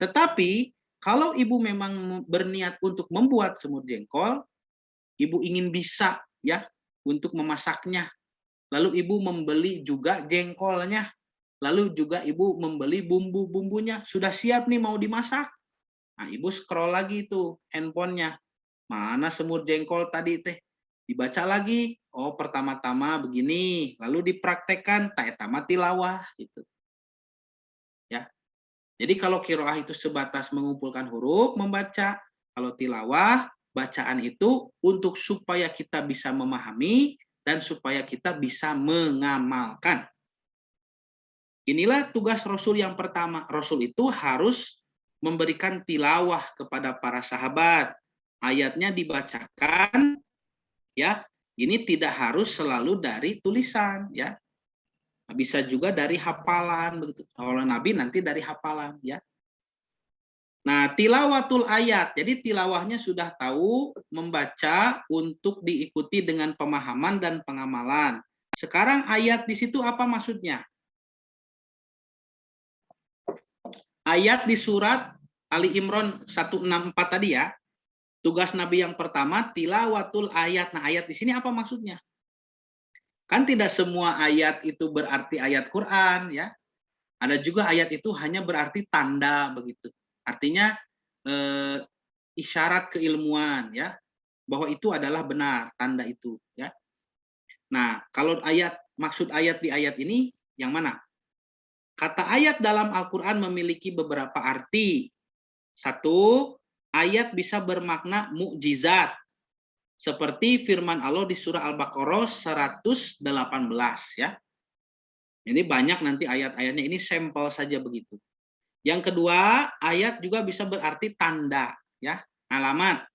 Tetapi kalau ibu memang berniat untuk membuat semur jengkol, ibu ingin bisa ya untuk memasaknya. Lalu ibu membeli juga jengkolnya. Lalu juga ibu membeli bumbu-bumbunya. Sudah siap nih mau dimasak. Nah, ibu scroll lagi tuh handphonenya. Mana semur jengkol tadi teh? Dibaca lagi. Oh, pertama-tama begini. Lalu dipraktekkan taetama tilawah gitu. Ya. Jadi kalau kiroah itu sebatas mengumpulkan huruf, membaca. Kalau tilawah, bacaan itu untuk supaya kita bisa memahami dan supaya kita bisa mengamalkan. Inilah tugas Rasul yang pertama. Rasul itu harus memberikan tilawah kepada para sahabat. Ayatnya dibacakan, ya. Ini tidak harus selalu dari tulisan, ya. Bisa juga dari hafalan begitu. Kalau Nabi nanti dari hafalan, ya. Nah, tilawatul ayat. Jadi tilawahnya sudah tahu membaca untuk diikuti dengan pemahaman dan pengamalan. Sekarang ayat di situ apa maksudnya? Ayat di surat Ali Imran 164 tadi ya. Tugas Nabi yang pertama tilawatul ayat. Nah, ayat di sini apa maksudnya? Kan tidak semua ayat itu berarti ayat Quran ya. Ada juga ayat itu hanya berarti tanda begitu. Artinya isyarat keilmuan ya, bahwa itu adalah benar tanda itu ya. Nah, kalau maksud ayat di ayat ini yang mana? Kata ayat dalam Al-Quran memiliki beberapa arti. Satu, ayat bisa bermakna mukjizat. Seperti firman Allah di surah Al-Baqarah 118 ya. Ini banyak nanti ayat-ayatnya, ini sampel saja begitu. Yang kedua, ayat juga bisa berarti tanda ya, alamat.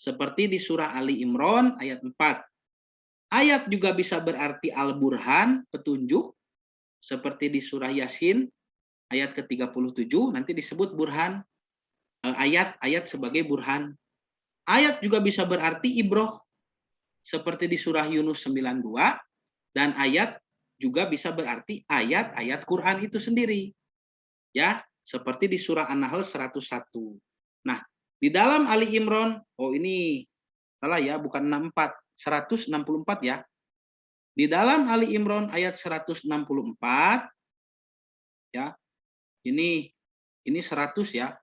Seperti di surah Ali Imran ayat 4. Ayat juga bisa berarti al-burhan, petunjuk. Seperti di surah Yasin ayat ke-37 nanti disebut burhan, ayat-ayat sebagai burhan. Ayat juga bisa berarti ibroh seperti di surah Yunus 92 dan ayat juga bisa berarti ayat-ayat Quran itu sendiri. Ya, seperti di surah An-Nahl 101. Nah, di dalam Ali Imran, ini salah ya, bukan 64, 164 ya. Di dalam Ali Imran ayat 164 ya. Ini 100 ya.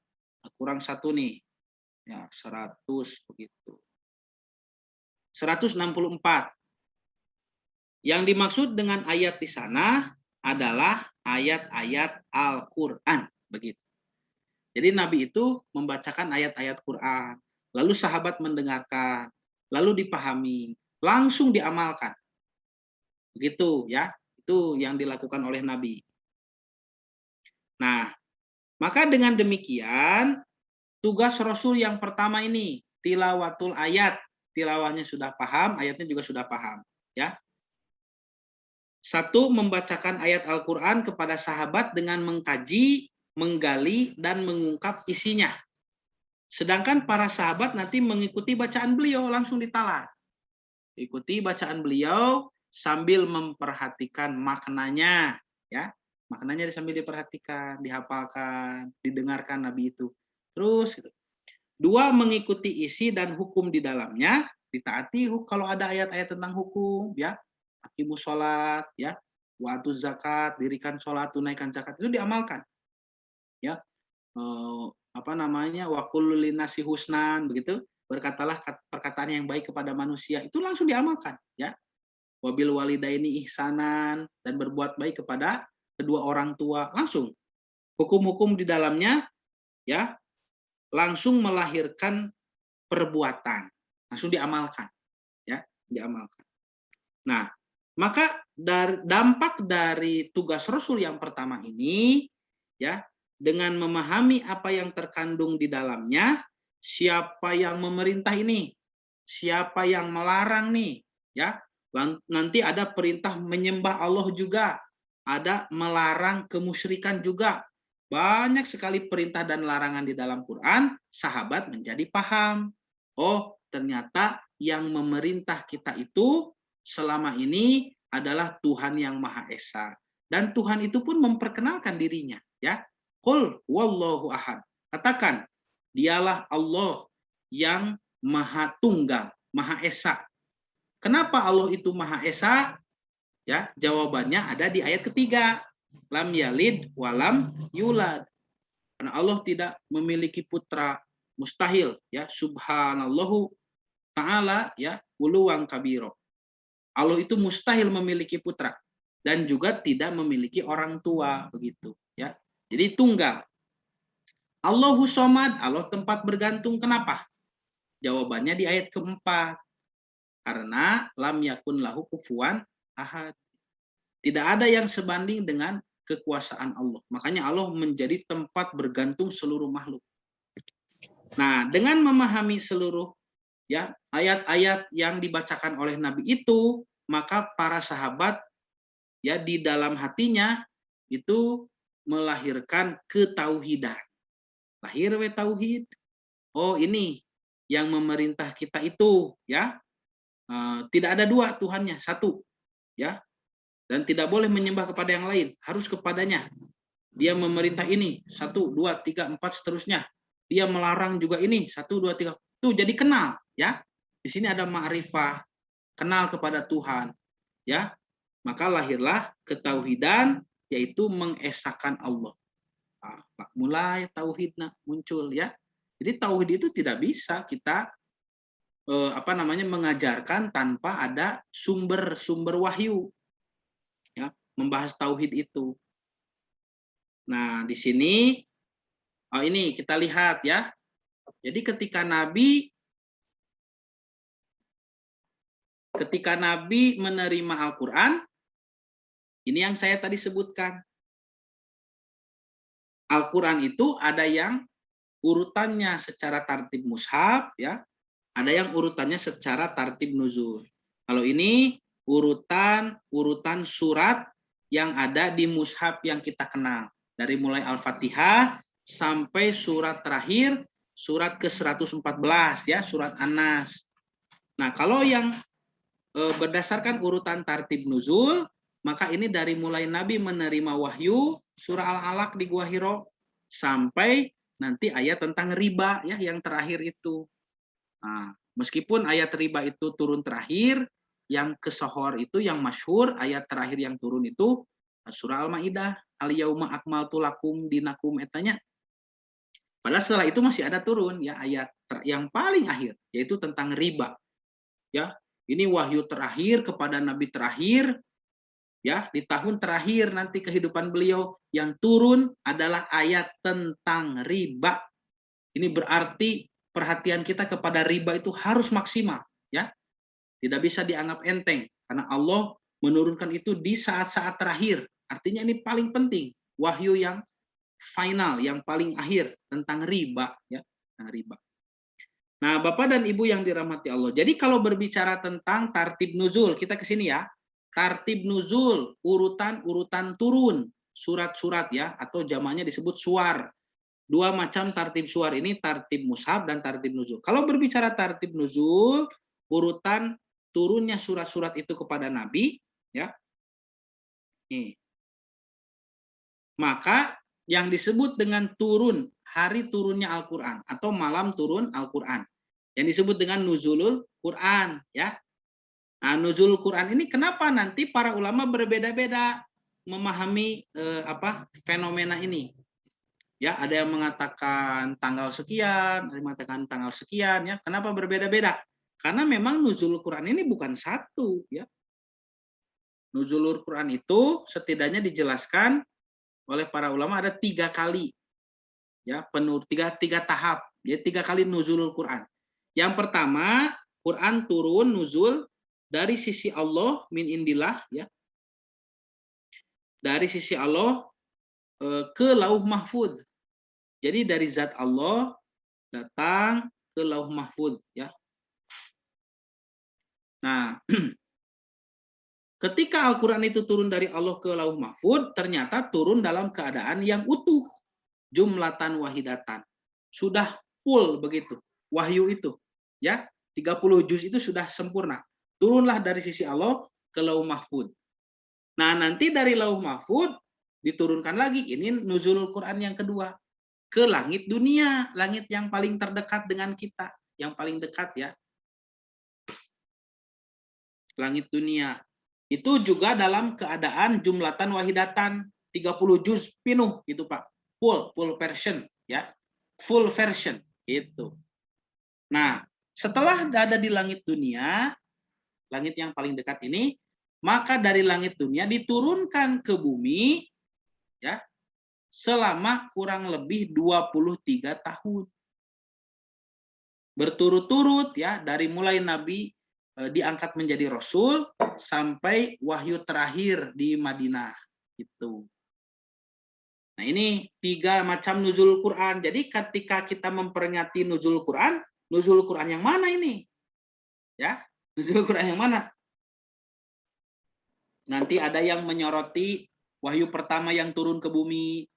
Kurang satu nih. Ya, 100 begitu. 164. Yang dimaksud dengan ayat di sana adalah ayat-ayat Al-Qur'an, begitu. Jadi Nabi itu membacakan ayat-ayat Quran, lalu sahabat mendengarkan, lalu dipahami, langsung diamalkan. Begitu ya. Itu yang dilakukan oleh Nabi. Nah, maka dengan demikian tugas Rasul yang pertama ini, tilawatul ayat. Tilawahnya sudah paham, ayatnya juga sudah paham. Ya. Satu, membacakan ayat Al-Quran kepada sahabat dengan mengkaji, menggali, dan mengungkap isinya. Sedangkan para sahabat nanti mengikuti bacaan beliau, langsung ditalat. Ikuti bacaan beliau sambil memperhatikan maknanya. Ya, maknanya sambil diperhatikan, dihafalkan, didengarkan Nabi itu. Terus gitu. Dua, mengikuti isi dan hukum di dalamnya, ditaati kalau ada ayat-ayat tentang hukum, ya, aqimus sholat, ya, wa'atuz zakat, dirikan sholat, tunaikan zakat, itu diamalkan, ya, waqul linnasi husnan, begitu, berkatalah perkataan yang baik kepada manusia, itu langsung diamalkan, ya, wabil walidaini ihsanan, dan berbuat baik kepada kedua orang tua, langsung, hukum-hukum di dalamnya, ya, langsung melahirkan perbuatan, langsung diamalkan, ya, diamalkan. Nah, maka dampak dari tugas Rasul yang pertama ini, ya, dengan memahami apa yang terkandung di dalamnya, siapa yang memerintah ini, siapa yang melarang nih, ya, nanti ada perintah menyembah Allah juga, ada melarang kemusyrikan juga. Banyak sekali perintah dan larangan di dalam Quran, sahabat menjadi paham. Oh, ternyata yang memerintah kita itu selama ini adalah Tuhan yang Maha Esa. Dan Tuhan itu pun memperkenalkan dirinya, ya. Qul wallahu ahad. Katakan, dialah Allah yang Maha Tunggal, Maha Esa. Kenapa Allah itu Maha Esa? Ya, jawabannya ada di ayat ketiga. Lam yalid walam yulad. Karena Allah tidak memiliki putra, mustahil, ya, subhanallahu ta'ala, ya, uluwang kabiro. Allah itu mustahil memiliki putra dan juga tidak memiliki orang tua, begitu, ya. Jadi tunggal. Allahu somad, Allah tempat bergantung. Kenapa? Jawabannya di ayat keempat. Karena lam yakun lahu kufuwan ahad. Tidak ada yang sebanding dengan kekuasaan Allah. Makanya Allah menjadi tempat bergantung seluruh makhluk. Nah, dengan memahami seluruh, ya, ayat-ayat yang dibacakan oleh Nabi itu, maka para sahabat, ya, di dalam hatinya itu melahirkan ketauhidan. Lahir we tauhid. Oh, ini yang memerintah kita itu, ya. Tidak ada dua Tuhannya, satu, ya. Dan tidak boleh menyembah kepada yang lain, harus kepadanya. Dia memerintah ini, 1, 2, 3, 4, seterusnya. Dia melarang juga ini, 1, 2, 3. Tuh, jadi kenal, ya. Di sini ada ma'rifah, kenal kepada Tuhan, ya. Maka lahirlah ketauhidan, yaitu mengesahkan Allah. Mulai tauhidnya muncul, ya. Jadi tauhid itu tidak bisa kita mengajarkan tanpa ada sumber wahyu, ya, membahas tauhid itu. Nah, di sini ini kita lihat ya. Jadi ketika Nabi menerima Al-Qur'an, ini yang saya tadi sebutkan. Al-Qur'an itu ada yang urutannya secara tartib mushaf, ya. Ada yang urutannya secara tartib nuzul. Kalau ini urutan surat yang ada di mushaf yang kita kenal. Dari mulai Al-Fatihah sampai surat terakhir, surat ke-114 ya, surat An-Nas. Nah, kalau yang berdasarkan urutan tartib nuzul, maka ini dari mulai Nabi menerima wahyu surah Al-Alaq di Gua Hiro sampai nanti ayat tentang riba ya yang terakhir itu. Nah, meskipun ayat riba itu turun terakhir, yang kesohor itu yang masyhur ayat terakhir yang turun itu surah Al-Maidah, al-yauma akmaltu lakum dinakum etanya. Padahal setelah itu masih ada turun ya ayat yang paling akhir yaitu tentang riba. Ya, ini wahyu terakhir kepada nabi terakhir ya, di tahun terakhir nanti kehidupan beliau yang turun adalah ayat tentang riba. Ini berarti perhatian kita kepada riba itu harus maksimal ya. Tidak bisa dianggap enteng karena Allah menurunkan itu di saat-saat terakhir. Artinya ini paling penting, wahyu yang final, yang paling akhir tentang riba ya, tentang riba. Nah, Bapak dan Ibu yang dirahmati Allah. Jadi kalau berbicara tentang tartib nuzul, kita ke sini ya. Tartib nuzul, urutan-urutan turun, surat-surat ya, atau zamannya disebut suar. Dua macam tartib suar ini, tartib mushaf dan tartib nuzul. Kalau berbicara tartib nuzul, urutan turunnya surat-surat itu kepada Nabi, ya. Nih. Maka yang disebut dengan turun, hari turunnya Al-Qur'an atau malam turun Al-Qur'an. Yang disebut dengan nuzulul Qur'an, ya. Nah, nuzulul Qur'an ini kenapa nanti para ulama berbeda-beda memahami fenomena ini? Ya, ada yang mengatakan tanggal sekian, ada yang mengatakan tanggal sekian, ya. Kenapa berbeda-beda? Karena memang nuzulul Quran ini bukan satu, ya. Nuzulul Quran itu setidaknya dijelaskan oleh para ulama ada 3 kali, ya, tiga tahap, ya, 3 kali nuzulul Quran. Yang pertama, Quran turun nuzul dari sisi Allah min indillah, ya, dari sisi Allah ke Lauh Mahfuz. Jadi dari zat Allah datang ke Lauh Mahfuz ya. Nah, ketika Al-Qur'an itu turun dari Allah ke Lauh Mahfuz, ternyata turun dalam keadaan yang utuh, jumlatan wahidatan. Sudah full begitu. Wahyu itu ya, 30 juz itu sudah sempurna. Turunlah dari sisi Allah ke Lauh Mahfuz. Nah, nanti dari Lauh Mahfuz diturunkan lagi ini nuzulul Quran yang kedua ke langit dunia, langit yang paling terdekat dengan kita, yang paling dekat ya. Langit dunia. Itu juga dalam keadaan jumlatan wahidatan, 30 juz penuh gitu Pak. Full version ya. Full version itu. Nah, setelah ada di langit dunia, langit yang paling dekat ini, maka dari langit dunia diturunkan ke bumi ya. Selama kurang lebih 23 tahun. Berturut-turut ya, dari mulai Nabi diangkat menjadi Rasul sampai wahyu terakhir di Madinah. Itu. Nah, ini 3 macam nuzul Quran. Jadi ketika kita memperingati nuzul Quran yang mana ini? Ya, nuzul Quran yang mana? Nanti ada yang menyoroti wahyu pertama yang turun ke bumi.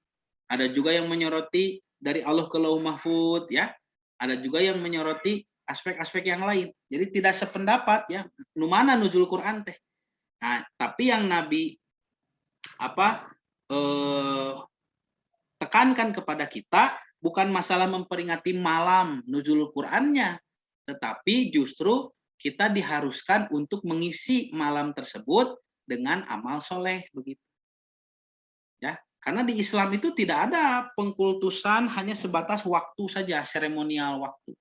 Ada juga yang menyoroti dari Allah ke Lauh Mahfuz ya. Ada juga yang menyoroti aspek-aspek yang lain. Jadi tidak sependapat ya. Nu mana nuzul Quran teh. Nah, tapi yang Nabi tekankan kepada kita bukan masalah memperingati malam nuzul Qurannya, tetapi justru kita diharuskan untuk mengisi malam tersebut dengan amal soleh begitu. Ya, karena di Islam itu tidak ada pengkultusan hanya sebatas waktu saja, seremonial waktu.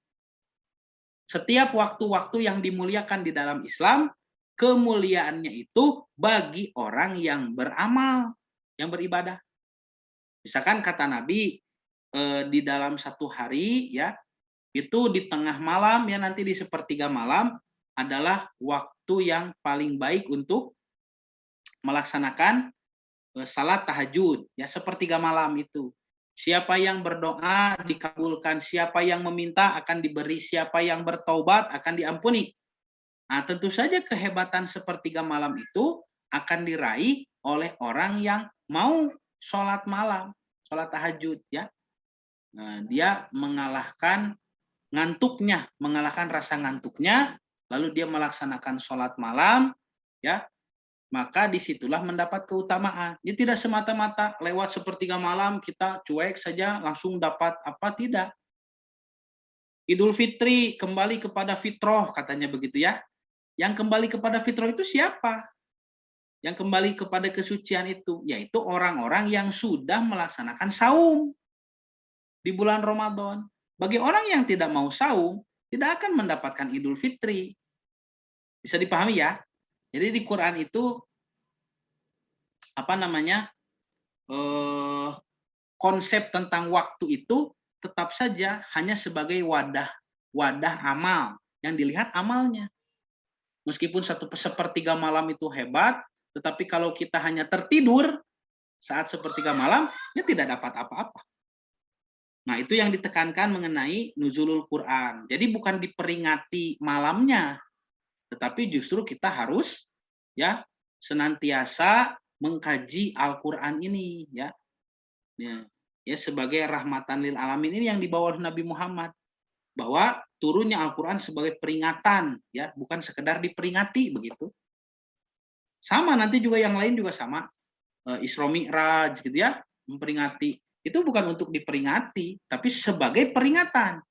Setiap waktu-waktu yang dimuliakan di dalam Islam, kemuliaannya itu bagi orang yang beramal, yang beribadah. Misalkan kata Nabi, di dalam satu hari ya, itu di tengah malam ya, nanti di sepertiga malam adalah waktu yang paling baik untuk melaksanakan salat tahajud ya, sepertiga malam itu. Siapa yang berdoa dikabulkan, siapa yang meminta akan diberi, siapa yang bertaubat akan diampuni. Nah, tentu saja kehebatan sepertiga malam itu akan diraih oleh orang yang mau sholat malam, sholat tahajud ya. Nah, dia mengalahkan ngantuknya, mengalahkan rasa ngantuknya, lalu dia melaksanakan sholat malam, ya, maka disitulah mendapat keutamaan. Dia tidak semata-mata lewat sepertiga malam kita cuek saja langsung dapat apa, tidak. Idul Fitri kembali kepada fitrah katanya begitu ya. Yang kembali kepada fitrah itu siapa? Yang kembali kepada kesucian itu yaitu orang-orang yang sudah melaksanakan saum di bulan Ramadan. Bagi orang yang tidak mau saum, tidak akan mendapatkan Idul Fitri. Bisa dipahami ya? Jadi di Quran itu apa namanya? Konsep tentang waktu itu tetap saja hanya sebagai wadah amal yang dilihat amalnya. Meskipun satu sepertiga malam itu hebat, tetapi kalau kita hanya tertidur saat sepertiga malam, ya tidak dapat apa-apa. Nah, itu yang ditekankan mengenai nuzulul Quran. Jadi bukan diperingati malamnya, tetapi justru kita harus ya senantiasa mengkaji Al-Qur'an ini ya. Ya sebagai rahmatan lil alamin ini yang dibawa oleh Nabi Muhammad, bahwa turunnya Al-Qur'an sebagai peringatan ya, bukan sekedar diperingati begitu. Sama nanti juga yang lain juga sama. Isra Mi'raj gitu ya, memperingati. Itu bukan untuk diperingati, tapi sebagai peringatan.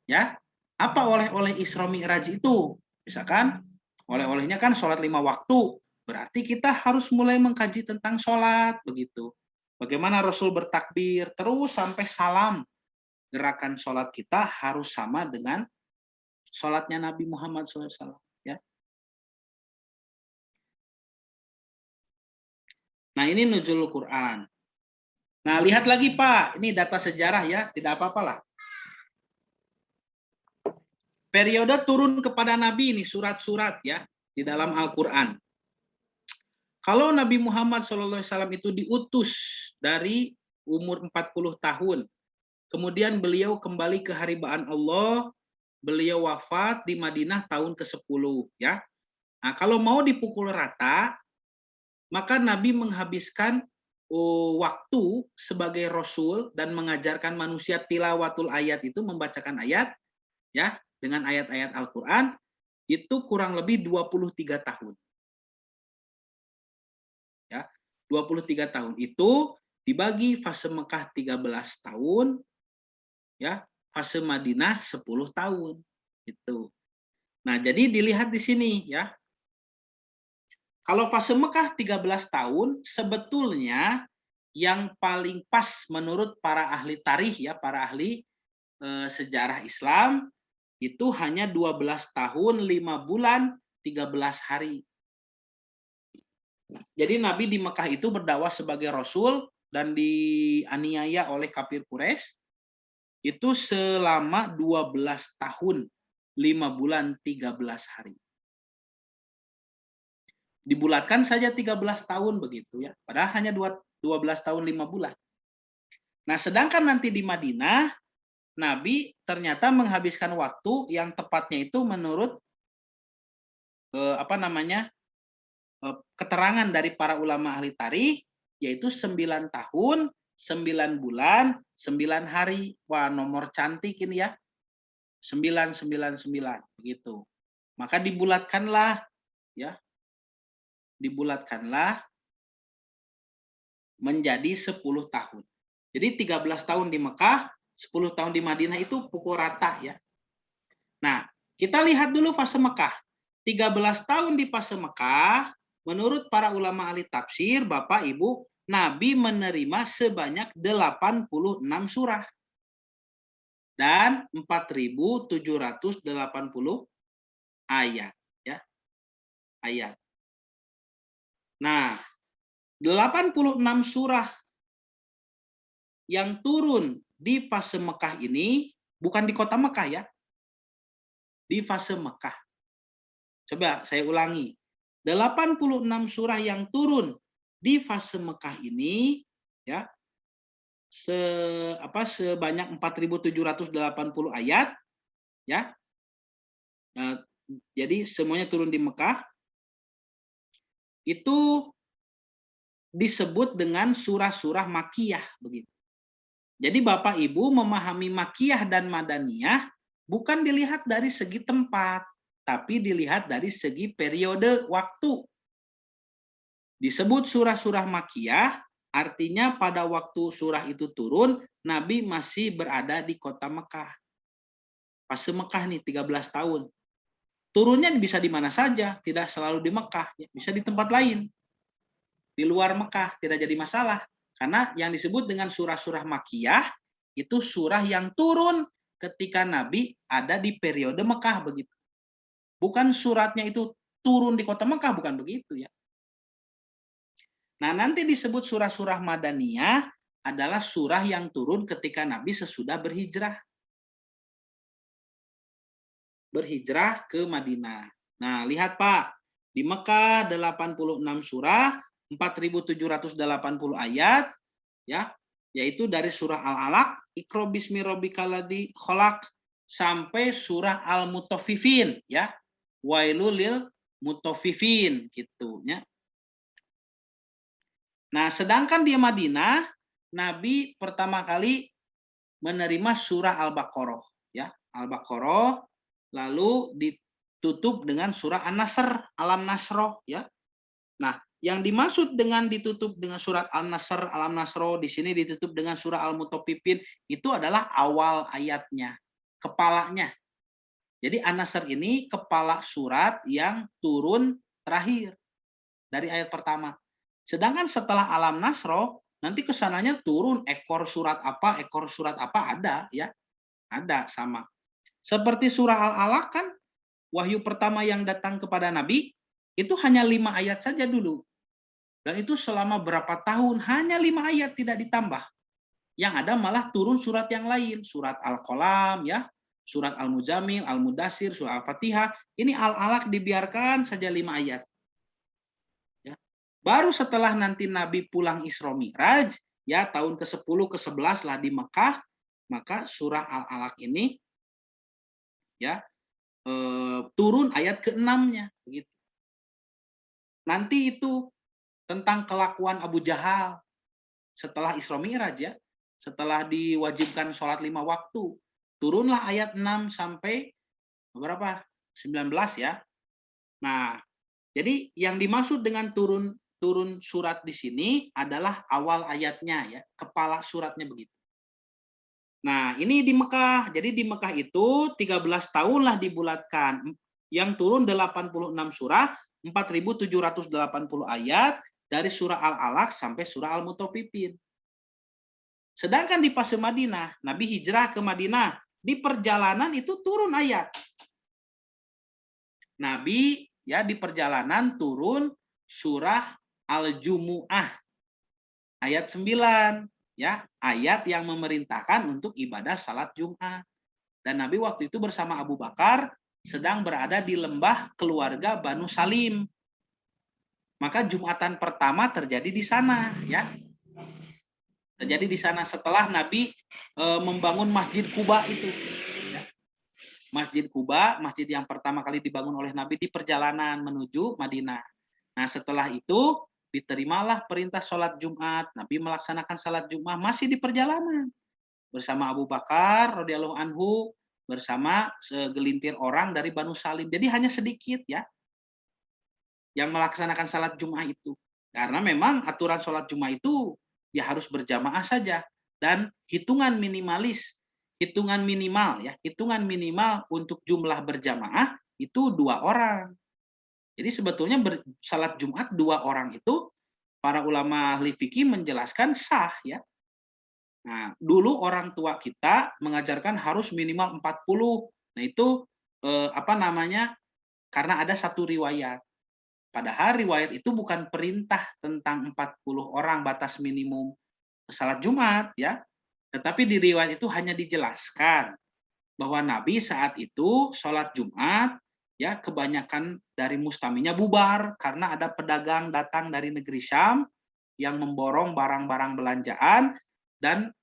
Ya. Apa oleh-oleh Isra Mi'raj itu? Misalkan oleh-olehnya kan sholat 5 waktu. Berarti kita harus mulai mengkaji tentang sholat begitu. Bagaimana Rasul bertakbir terus sampai salam. Gerakan sholat kita harus sama dengan sholatnya Nabi Muhammad SAW. Ya. Nah ini nuzulul Quran. Nah lihat lagi Pak, ini data sejarah ya, tidak apa-apalah. Periode turun kepada Nabi ini surat-surat ya di dalam Al-Quran. Kalau Nabi Muhammad SAW itu diutus dari umur 40 tahun, kemudian beliau kembali ke haribaan Allah, beliau wafat di Madinah tahun ke-10 ya. Nah, kalau mau dipukul rata, maka Nabi menghabiskan waktu sebagai rasul dan mengajarkan manusia tilawatul ayat itu, membacakan ayat ya dengan ayat-ayat Al-Qur'an itu kurang lebih 23 tahun. Ya, 23 tahun itu dibagi fase Mekah 13 tahun ya, fase Madinah 10 tahun itu. Nah, jadi dilihat di sini ya. Kalau fase Mekah 13 tahun, sebetulnya yang paling pas menurut para ahli tarikh ya, para ahli sejarah Islam, itu hanya 12 tahun, 5 bulan, 13 hari. Jadi Nabi di Mekah itu berdakwah sebagai Rasul dan dianiaya oleh kafir Quraisy itu selama 12 tahun, 5 bulan, 13 hari. Dibulatkan saja 13 tahun begitu ya. Padahal hanya 12 tahun 5 bulan. Nah, sedangkan nanti di Madinah Nabi ternyata menghabiskan waktu yang tepatnya itu menurut keterangan dari para ulama ahli tarikh yaitu 9 tahun, 9 bulan, 9 hari. Wah, nomor cantik ini ya. 999 begitu. Maka dibulatkanlah ya. Dibulatkanlah menjadi 10 tahun. Jadi 13 tahun di Mekah, 10 tahun di Madinah itu pukul rata ya. Nah, kita lihat dulu fase Mekah. 13 tahun di fase Mekah, menurut para ulama ahli tafsir, Bapak Ibu, Nabi menerima sebanyak 86 surah. dan 4.780 ayat, ya, ayat. Nah, 86 surah yang turun di fase Mekah ini bukan di kota Mekah ya, di fase Mekah. Coba saya ulangi. 86 surah yang turun di fase Mekah ini ya, sebanyak 4.780 ayat ya. Nah, jadi semuanya turun di Mekah itu disebut dengan surah-surah Makkiyah begitu. Jadi Bapak Ibu memahami Makkiyah dan Madaniyah bukan dilihat dari segi tempat, tapi dilihat dari segi periode waktu. Disebut surah-surah Makkiyah, artinya pada waktu surah itu turun, Nabi masih berada di kota Mekah. Fase Mekah nih 13 tahun. Turunnya bisa di mana saja, tidak selalu di Mekah, bisa di tempat lain. Di luar Mekah, tidak jadi masalah. Karena yang disebut dengan surah-surah Makkiyah, itu surah yang turun ketika Nabi ada di periode Mekah begitu. Bukan suratnya itu turun di kota Mekah, bukan begitu ya. Nah, nanti disebut surah-surah Madaniyah adalah surah yang turun ketika Nabi sesudah berhijrah. Berhijrah ke Madinah. Nah, lihat Pak, di Mekah 86 surah, 4.780 ayat, ya, yaitu dari surah Al-Alaq, Iqra bismi rabbikal ladzi khalaq, sampai surah Al-Mutaffifin, ya, wailul lil mutaffifin, gitu, ya. Nah, sedangkan di Madinah, Nabi pertama kali menerima surah Al-Baqarah, ya, Al-Baqarah, lalu ditutup dengan surah An-Nasr, Alam Nasroh, ya. Nah, yang dimaksud dengan ditutup dengan surat An-Nasr, Alam Nasroh, di sini ditutup dengan surah Al-Mutaffifin, itu adalah awal ayatnya, kepalanya. Jadi An-Nasr ini kepala surat yang turun terakhir dari ayat pertama. Sedangkan setelah Alam Nasroh, nanti kesananya turun ekor surat apa ada ya, ada sama. Seperti surah Al-Alaq kan, wahyu pertama yang datang kepada Nabi itu hanya 5 ayat saja dulu. Dan itu selama berapa tahun hanya 5 ayat, tidak ditambah. Yang ada malah turun surat yang lain, surat Al-Qalam ya, surat Al-Muzammil, Al-Mudassir, surat Al-Fatihah. Ini Al-Alaq dibiarkan saja 5 ayat. Ya. Baru setelah nanti Nabi pulang Isra Mi'raj, ya tahun ke-10 ke-11 lah di Mekah, maka surah Al-Alaq ini ya turun ayat ke-6-nya begitu. Nanti itu tentang kelakuan Abu Jahal setelah Isra Mi'raj ya, setelah diwajibkan sholat 5 waktu, turunlah ayat 6 sampai berapa? 19 ya. Nah, jadi yang dimaksud dengan turun surat di sini adalah awal ayatnya ya, kepala suratnya begitu. Nah, ini di Mekah. Jadi di Mekah itu 13 tahunlah dibulatkan. Yang turun 86 surah, 4.780 ayat dari surah Al-Alaq sampai surah Al-Mutaffifin. Sedangkan di fase Madinah, Nabi hijrah ke Madinah, di perjalanan itu turun ayat. Nabi ya di perjalanan turun surah Al-Jumu'ah ayat 9 ya, ayat yang memerintahkan untuk ibadah salat Jumat. Dan Nabi waktu itu bersama Abu Bakar sedang berada di lembah keluarga Banu Salim. Maka Jumatan pertama terjadi di sana ya. Terjadi di sana setelah Nabi membangun Masjid Quba itu. Ya. Masjid Quba, masjid yang pertama kali dibangun oleh Nabi di perjalanan menuju Madinah. Nah, setelah itu diterimalah perintah sholat Jumat. Nabi melaksanakan sholat Jumat masih di perjalanan bersama Abu Bakar radhiyallahu anhu, bersama segelintir orang dari Banu Salim. Jadi hanya sedikit ya yang melaksanakan sholat Jumat itu. Karena memang aturan sholat Jumat itu ya harus berjamaah saja dan hitungan minimal untuk jumlah berjamaah itu 2 orang. Jadi sebetulnya salat Jumat 2 orang itu para ulama ahli fikih menjelaskan sah ya. Nah, dulu orang tua kita mengajarkan harus minimal 40. Nah, itu apa namanya? Karena ada satu riwayat. Padahal riwayat itu bukan perintah tentang 40 orang batas minimum salat Jumat ya. Tetapi di riwayat itu hanya dijelaskan bahwa Nabi saat itu sholat Jumat ya kebanyakan dari mustaminya bubar karena ada pedagang datang dari negeri Syam yang memborong barang-barang belanjaan dan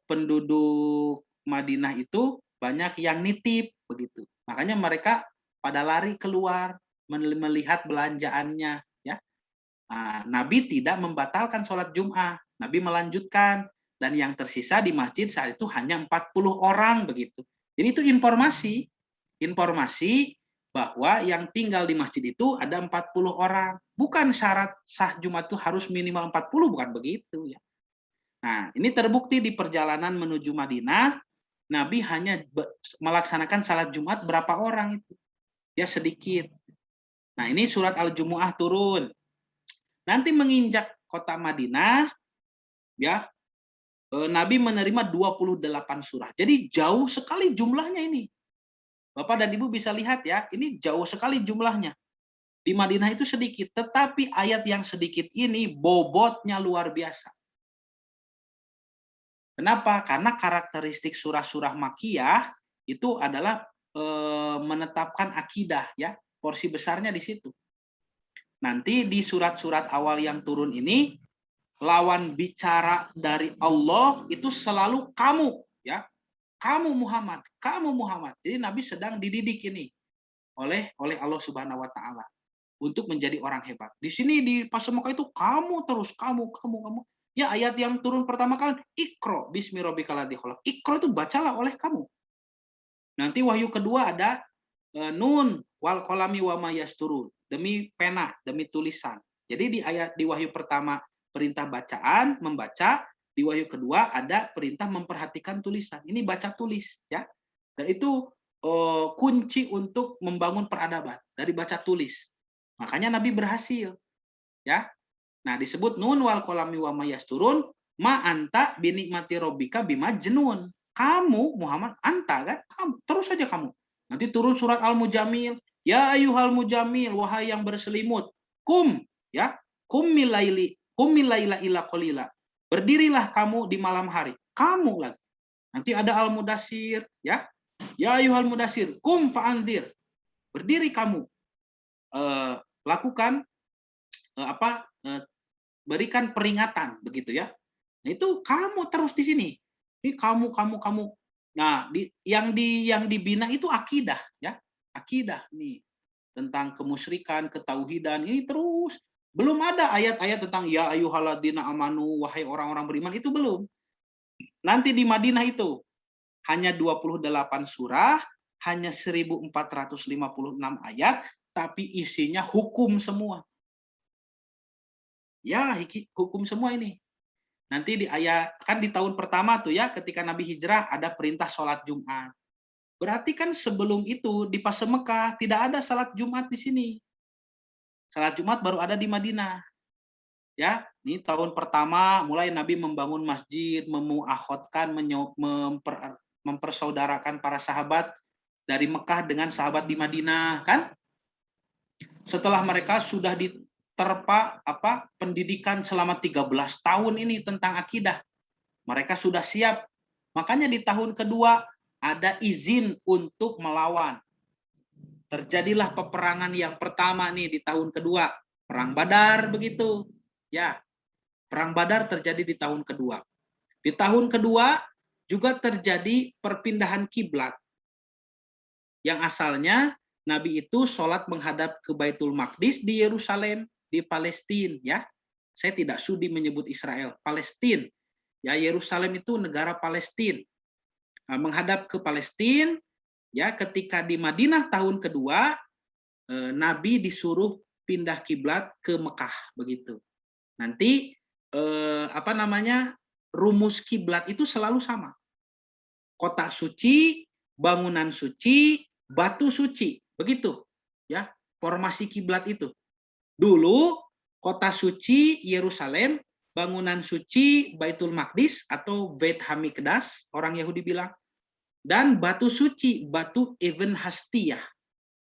penduduk Madinah itu banyak yang nitip begitu. Makanya mereka pada lari keluar melihat belanjaannya ya. Nah, Nabi tidak membatalkan sholat Jumat, Nabi melanjutkan dan yang tersisa di masjid saat itu hanya 40 orang begitu. Jadi itu informasi bahwa yang tinggal di masjid itu ada 40 orang. Bukan syarat sah Jumat itu harus minimal 40, bukan begitu ya. Nah, ini terbukti di perjalanan menuju Madinah, Nabi hanya melaksanakan salat Jumat berapa orang itu? Ya sedikit. Nah, ini surat Al-Jumu'ah turun. Nanti menginjak kota Madinah, ya Nabi menerima 28 surah. Jadi jauh sekali jumlahnya ini. Bapak dan Ibu bisa lihat ya, ini jauh sekali jumlahnya. Di Madinah itu sedikit, tetapi ayat yang sedikit ini bobotnya luar biasa. Kenapa? Karena karakteristik surah-surah Makkiyah itu adalah menetapkan akidah ya, porsi besarnya di situ. Nanti di surat-surat awal yang turun ini lawan bicara dari Allah itu selalu kamu ya. Kamu Muhammad, kamu Muhammad. Jadi Nabi sedang dididik ini oleh Allah Subhanahu wa taala untuk menjadi orang hebat. Di sini di pas Mekah itu kamu terus kamu. Ya ayat yang turun pertama kali Iqra bismi rabbikal ladzi khalaq. Iqra itu bacalah oleh kamu. Nanti wahyu kedua ada nun wal qalami wa ma yasturun. Demi pena, demi tulisan. Jadi di wahyu pertama perintah bacaan, membaca, di wahyu kedua ada perintah memperhatikan tulisan. Ini baca tulis ya. Dan itu kunci untuk membangun peradaban dari baca tulis. Makanya Nabi berhasil ya. Nah, disebut nun wal qalami wa ma yasturun ma anta binikmati rabbika bimajnun. Kamu Muhammad anta kan? Kamu terus saja kamu. Nanti turun surat Al-Mujammil, ya ayyuhal mujammil wahai yang berselimut. Ya. Kum milaila ila qalila. Berdirilah kamu di malam hari. Kamu lagi. Nanti ada Al-Mudassir ya. Ya ayyuhal mudassir, kum fa'anzir. Berdiri kamu. Lakukan berikan peringatan begitu ya. Nah, itu kamu terus di sini. Ini kamu. Nah, yang dibina itu akidah ya. Akidah nih tentang kemusyrikan, ketauhidan ini terus. Belum ada ayat-ayat tentang ya ayyuhalladzina amanu wahai orang-orang beriman itu belum. Nanti di Madinah itu hanya 28 surah, hanya 1456 ayat, tapi isinya hukum semua. Ya, hukum semua ini. Nanti di ayat kan di tahun pertama tuh ya ketika Nabi hijrah ada perintah sholat Jumat. Berarti kan sebelum itu di pas Mekah tidak ada salat Jumat di sini. Salat Jumat baru ada di Madinah. Ya, ini tahun pertama mulai Nabi membangun masjid, memuakhotkan, mempersaudarakan para sahabat dari Mekah dengan sahabat di Madinah, kan? Setelah mereka sudah diterpa pendidikan selama 13 tahun ini tentang akidah. Mereka sudah siap. Makanya di tahun kedua ada izin untuk melawan. Terjadilah peperangan yang pertama nih di tahun kedua, perang Badar begitu. Ya. Perang Badar terjadi di tahun kedua. Di tahun kedua juga terjadi perpindahan kiblat. Yang asalnya Nabi itu sholat menghadap ke Baitul Maqdis di Yerusalem, di Palestina ya. Saya tidak sudi menyebut Israel, Palestina. Ya, Yerusalem itu negara Palestina. Nah, menghadap ke Palestina ya, ketika di Madinah tahun kedua Nabi disuruh pindah kiblat ke Mekah begitu. Nanti rumus kiblat itu selalu sama. Kota suci, bangunan suci, batu suci, begitu. Ya, formasi kiblat itu. Dulu kota suci Yerusalem bangunan suci Baitul Maqdis atau Beit Hamikdash, orang Yahudi bilang, dan batu suci, batu Ibn Hastiyah,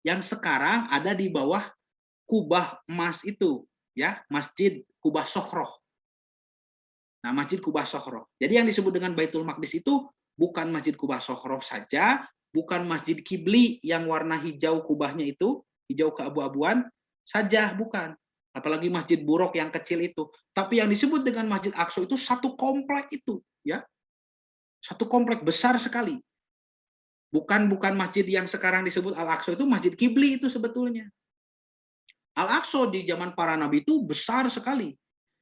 yang sekarang ada di bawah kubah emas itu, ya, Masjid Kubah Sohroh. Nah, Masjid Kubah Sohroh. Jadi yang disebut dengan Baitul Maqdis itu bukan Masjid Kubah Sohroh saja, bukan Masjid Kibli yang warna hijau kubahnya itu, hijau keabu-abuan saja, bukan. Apalagi Masjid Burok yang kecil itu. Tapi yang disebut dengan Masjid Aqsa itu satu komplek itu, ya. Satu komplek besar sekali. Bukan masjid yang sekarang disebut Al-Aqsa, itu Masjid Kibli itu sebetulnya. Al-Aqsa di zaman para nabi itu besar sekali.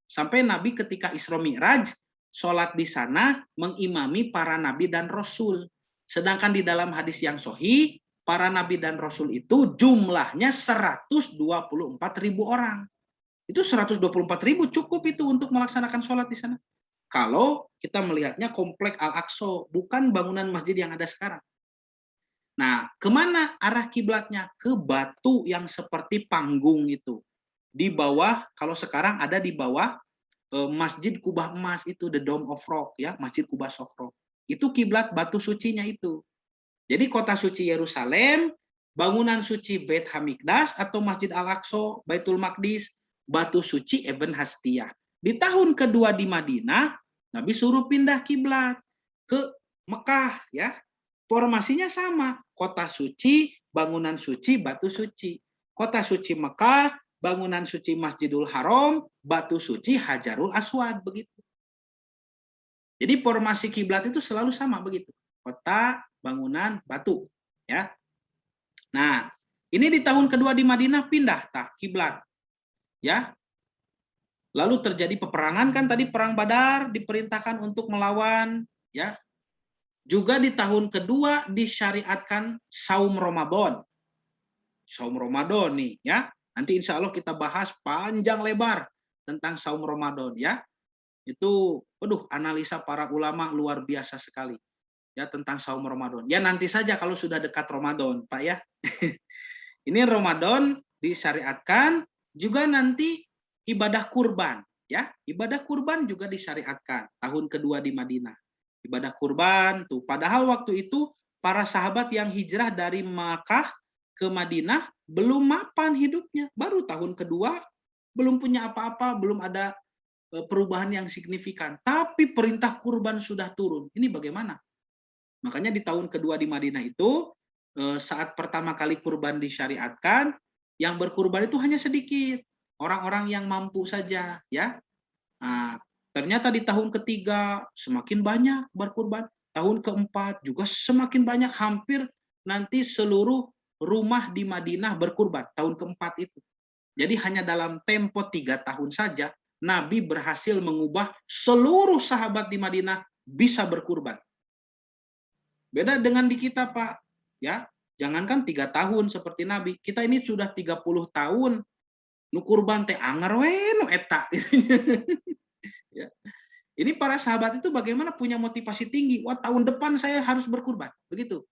Sampai Nabi ketika Isra Mi'raj, sholat di sana mengimami para nabi dan rasul. Sedangkan di dalam hadis yang sahih, para nabi dan rasul itu jumlahnya 124.000 orang. Itu 124.000 cukup itu untuk melaksanakan sholat di sana. Kalau kita melihatnya komplek Al-Aqsa, bukan bangunan masjid yang ada sekarang. Nah, kemana arah kiblatnya? Ke batu yang seperti panggung itu. Di bawah, kalau sekarang ada di bawah Masjid Kubah Emas itu, the Dome of Rock, ya, Masjid Kubah Rock. Itu kiblat batu sucinya itu. Jadi kota suci Yerusalem, bangunan suci Beit Hamikdash atau Masjid Al-Aqsa, Baitul Maqdis, batu suci Ibn Hastiyah. Di tahun kedua di Madinah, Nabi suruh pindah kiblat ke Mekah, ya. Formasinya sama, kota suci, bangunan suci, batu suci. Kota suci Mekah, bangunan suci Masjidul Haram, batu suci Hajarul Aswad, begitu. Jadi formasi kiblat itu selalu sama begitu. Kota, bangunan, batu, ya. Nah, ini di tahun kedua di Madinah pindah kiblat. Ya. Lalu terjadi peperangan, kan tadi perang Badar diperintahkan untuk melawan, ya. Juga di tahun kedua disyariatkan saum Ramadan. Saum Ramadan nih, ya. Nanti insya Allah kita bahas panjang lebar tentang saum Ramadan, ya. Itu, analisa para ulama luar biasa sekali, ya, tentang saum Ramadan. Ya nanti saja kalau sudah dekat Ramadan, Pak, ya. Ini Ramadan disyariatkan, juga nanti ibadah kurban, ya. Ibadah kurban juga disyariatkan tahun kedua di Madinah. Ibadah kurban tuh, padahal waktu itu para sahabat yang hijrah dari Makkah ke Madinah belum mapan hidupnya, baru tahun kedua, belum punya apa-apa, belum ada perubahan yang signifikan, tapi perintah kurban sudah turun. Ini bagaimana? Makanya di tahun kedua di Madinah itu, saat pertama kali kurban disyariatkan, yang berkurban itu hanya sedikit, orang-orang yang mampu saja, ya. Nah, ternyata di tahun ketiga semakin banyak berkurban, tahun keempat juga semakin banyak, hampir nanti seluruh rumah di Madinah berkurban tahun keempat itu. Jadi hanya dalam tempo 3 tahun saja, Nabi berhasil mengubah seluruh sahabat di Madinah bisa berkurban. Beda dengan di kita, Pak. Ya, jangankan 3 tahun seperti Nabi, kita ini sudah 30 tahun. Nu kurban teh anger we nu eta. Ya. Ini para sahabat itu bagaimana punya motivasi tinggi. Wah, tahun depan saya harus berkurban. Begitu.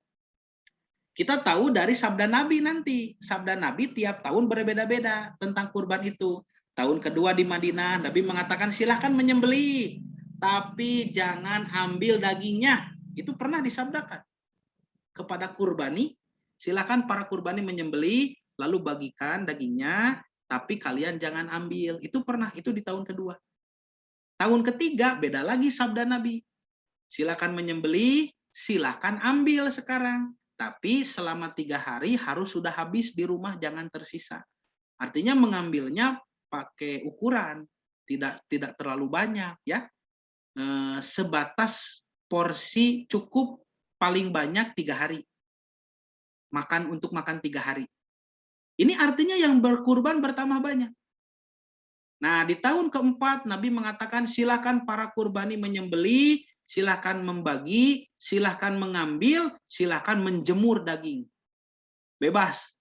Kita tahu dari sabda Nabi nanti. Sabda Nabi tiap tahun berbeda-beda tentang kurban itu. Tahun kedua di Madinah, Nabi mengatakan silahkan menyembelih, tapi jangan ambil dagingnya. Itu pernah disabdakan kepada kurbani. Silahkan para kurbani menyembelih, lalu bagikan dagingnya, tapi kalian jangan ambil. Itu pernah, itu di tahun kedua. Tahun ketiga beda lagi sabda Nabi. Silakan menyembelih, silakan ambil sekarang. Tapi selama 3 hari harus sudah habis di rumah, jangan tersisa. Artinya mengambilnya pakai ukuran, tidak terlalu banyak, ya. Sebatas porsi cukup paling banyak 3 hari. Untuk makan 3 hari. Ini artinya yang berkurban bertambah banyak. Nah, di tahun keempat Nabi mengatakan silakan para kurbani menyembelih, silakan membagi, silakan mengambil, silakan menjemur daging. Bebas.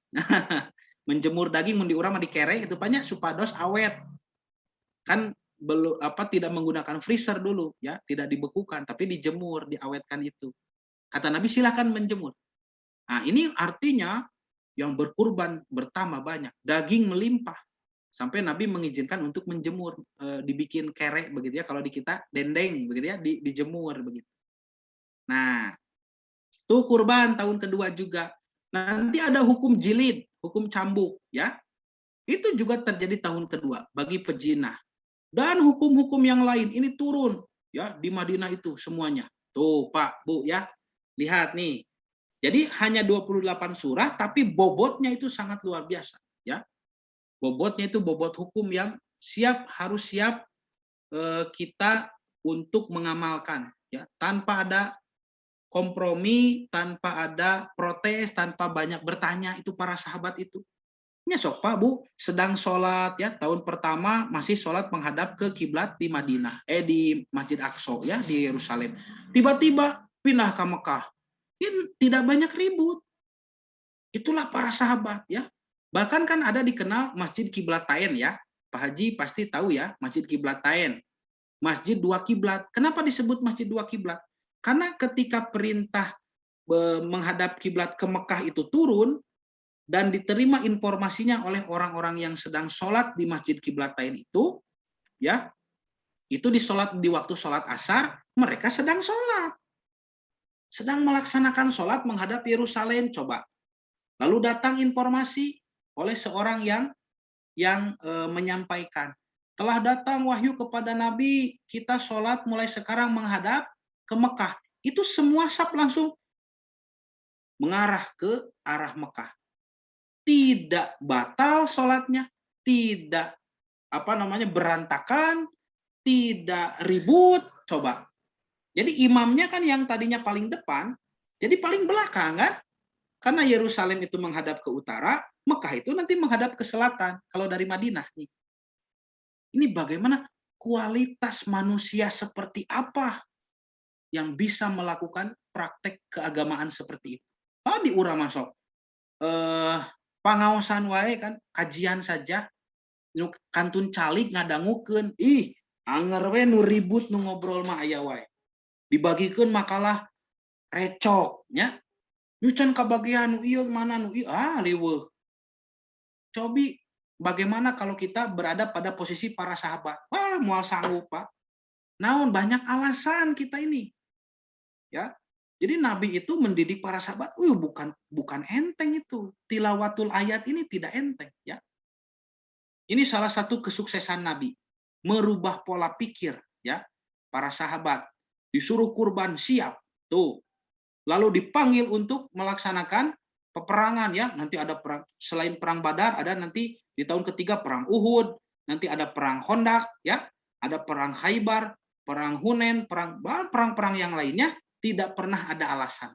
Menjemur daging mun diurang mah dikere itu banyak supados awet. Kan belum tidak menggunakan freezer dulu, ya, tidak dibekukan tapi dijemur, diawetkan itu. Kata Nabi silakan menjemur. Nah, ini artinya yang berkurban bertambah banyak, daging melimpah. Sampai Nabi mengizinkan untuk menjemur, dibikin kerek begitu ya, kalau di kita dendeng begitu ya, dijemur begitu. Nah, tuh kurban tahun kedua juga. Nanti ada hukum jilid, hukum cambuk ya. Itu juga terjadi tahun kedua bagi pejinah. Dan hukum-hukum yang lain ini turun ya di Madinah itu semuanya. Tuh Pak, Bu ya. Lihat nih. Jadi hanya 28 surah tapi bobotnya itu sangat luar biasa ya. Bobotnya itu bobot hukum yang harus siap kita untuk mengamalkan ya, tanpa ada kompromi, tanpa ada protes, tanpa banyak bertanya. Itu para sahabat itu. Ya sok Pak Bu, sedang sholat ya, tahun pertama masih sholat menghadap ke kiblat di Madinah, di Masjid Aqsa ya, di Yerusalem. Tiba-tiba pindah ke Mekah. Ini tidak banyak ribut. Itulah para sahabat ya. Bahkan kan ada dikenal Masjid Kiblatain ya. Pak Haji pasti tahu ya, Masjid Kiblatain. Masjid dua kiblat. Kenapa disebut Masjid dua kiblat? Karena ketika perintah menghadap kiblat ke Mekah itu turun dan diterima informasinya oleh orang-orang yang sedang sholat di Masjid Kiblatain itu, ya, itu di waktu sholat asar, mereka sedang sholat, sedang melaksanakan sholat menghadap Yerusalem. Coba, lalu datang informasi oleh seorang yang menyampaikan, telah datang wahyu kepada Nabi, kita sholat mulai sekarang menghadap ke Mekah. Itu semua saf langsung mengarah ke arah Mekah. Tidak batal sholatnya, tidak berantakan, tidak ribut. Coba. Jadi imamnya kan yang tadinya paling depan, jadi paling belakang kan? Karena Yerusalem itu menghadap ke utara, Mekah itu nanti menghadap ke selatan. Kalau dari Madinah nih. Ini bagaimana kualitas manusia seperti apa yang bisa melakukan praktek keagamaan seperti itu. Oh, diurah masuk. Pangaosan wae kan, kajian saja. Kantun calik ngadangukeun. Anger we nu ribut nu ngobrol mah aya wae. Dibagikeun makalah recok nya. Nyucan kabagian nu ieu mana nu ieu riweuh. Cobi bagaimana kalau kita berada pada posisi para sahabat? Wah, moal sanggup, Pak. Naon banyak alasan kita ini. Ya. Jadi Nabi itu mendidik para sahabat, bukan enteng itu. Tilawatul ayat ini tidak enteng, ya. Ini salah satu kesuksesan Nabi, merubah pola pikir, ya. Para sahabat disuruh kurban siap, tuh. Lalu dipanggil untuk melaksanakan peperangan, ya. Nanti ada perang, selain perang Badar, ada nanti di tahun ketiga perang Uhud, nanti ada perang Khandaq, ya. Ada perang Khaybar, perang Hunain, perang-perang yang lainnya. Tidak pernah ada alasan.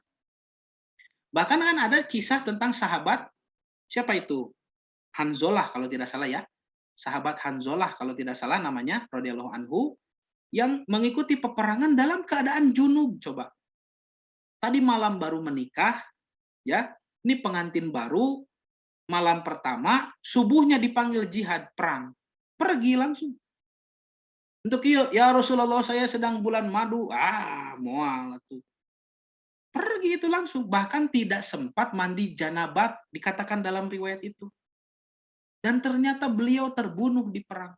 Bahkan kan ada kisah tentang sahabat, siapa itu? Hanzalah kalau tidak salah ya. Sahabat Hanzalah kalau tidak salah namanya, radhiyallahu anhu, yang mengikuti peperangan dalam keadaan junub. Coba. Tadi malam baru menikah, ya. Ini pengantin baru, malam pertama, subuhnya dipanggil jihad, perang. Pergi langsung. Untuk ya Rasulullah saya sedang bulan madu. Moal tuh. Pergi itu langsung, bahkan tidak sempat mandi janabat, dikatakan dalam riwayat itu. Dan ternyata beliau terbunuh di perang.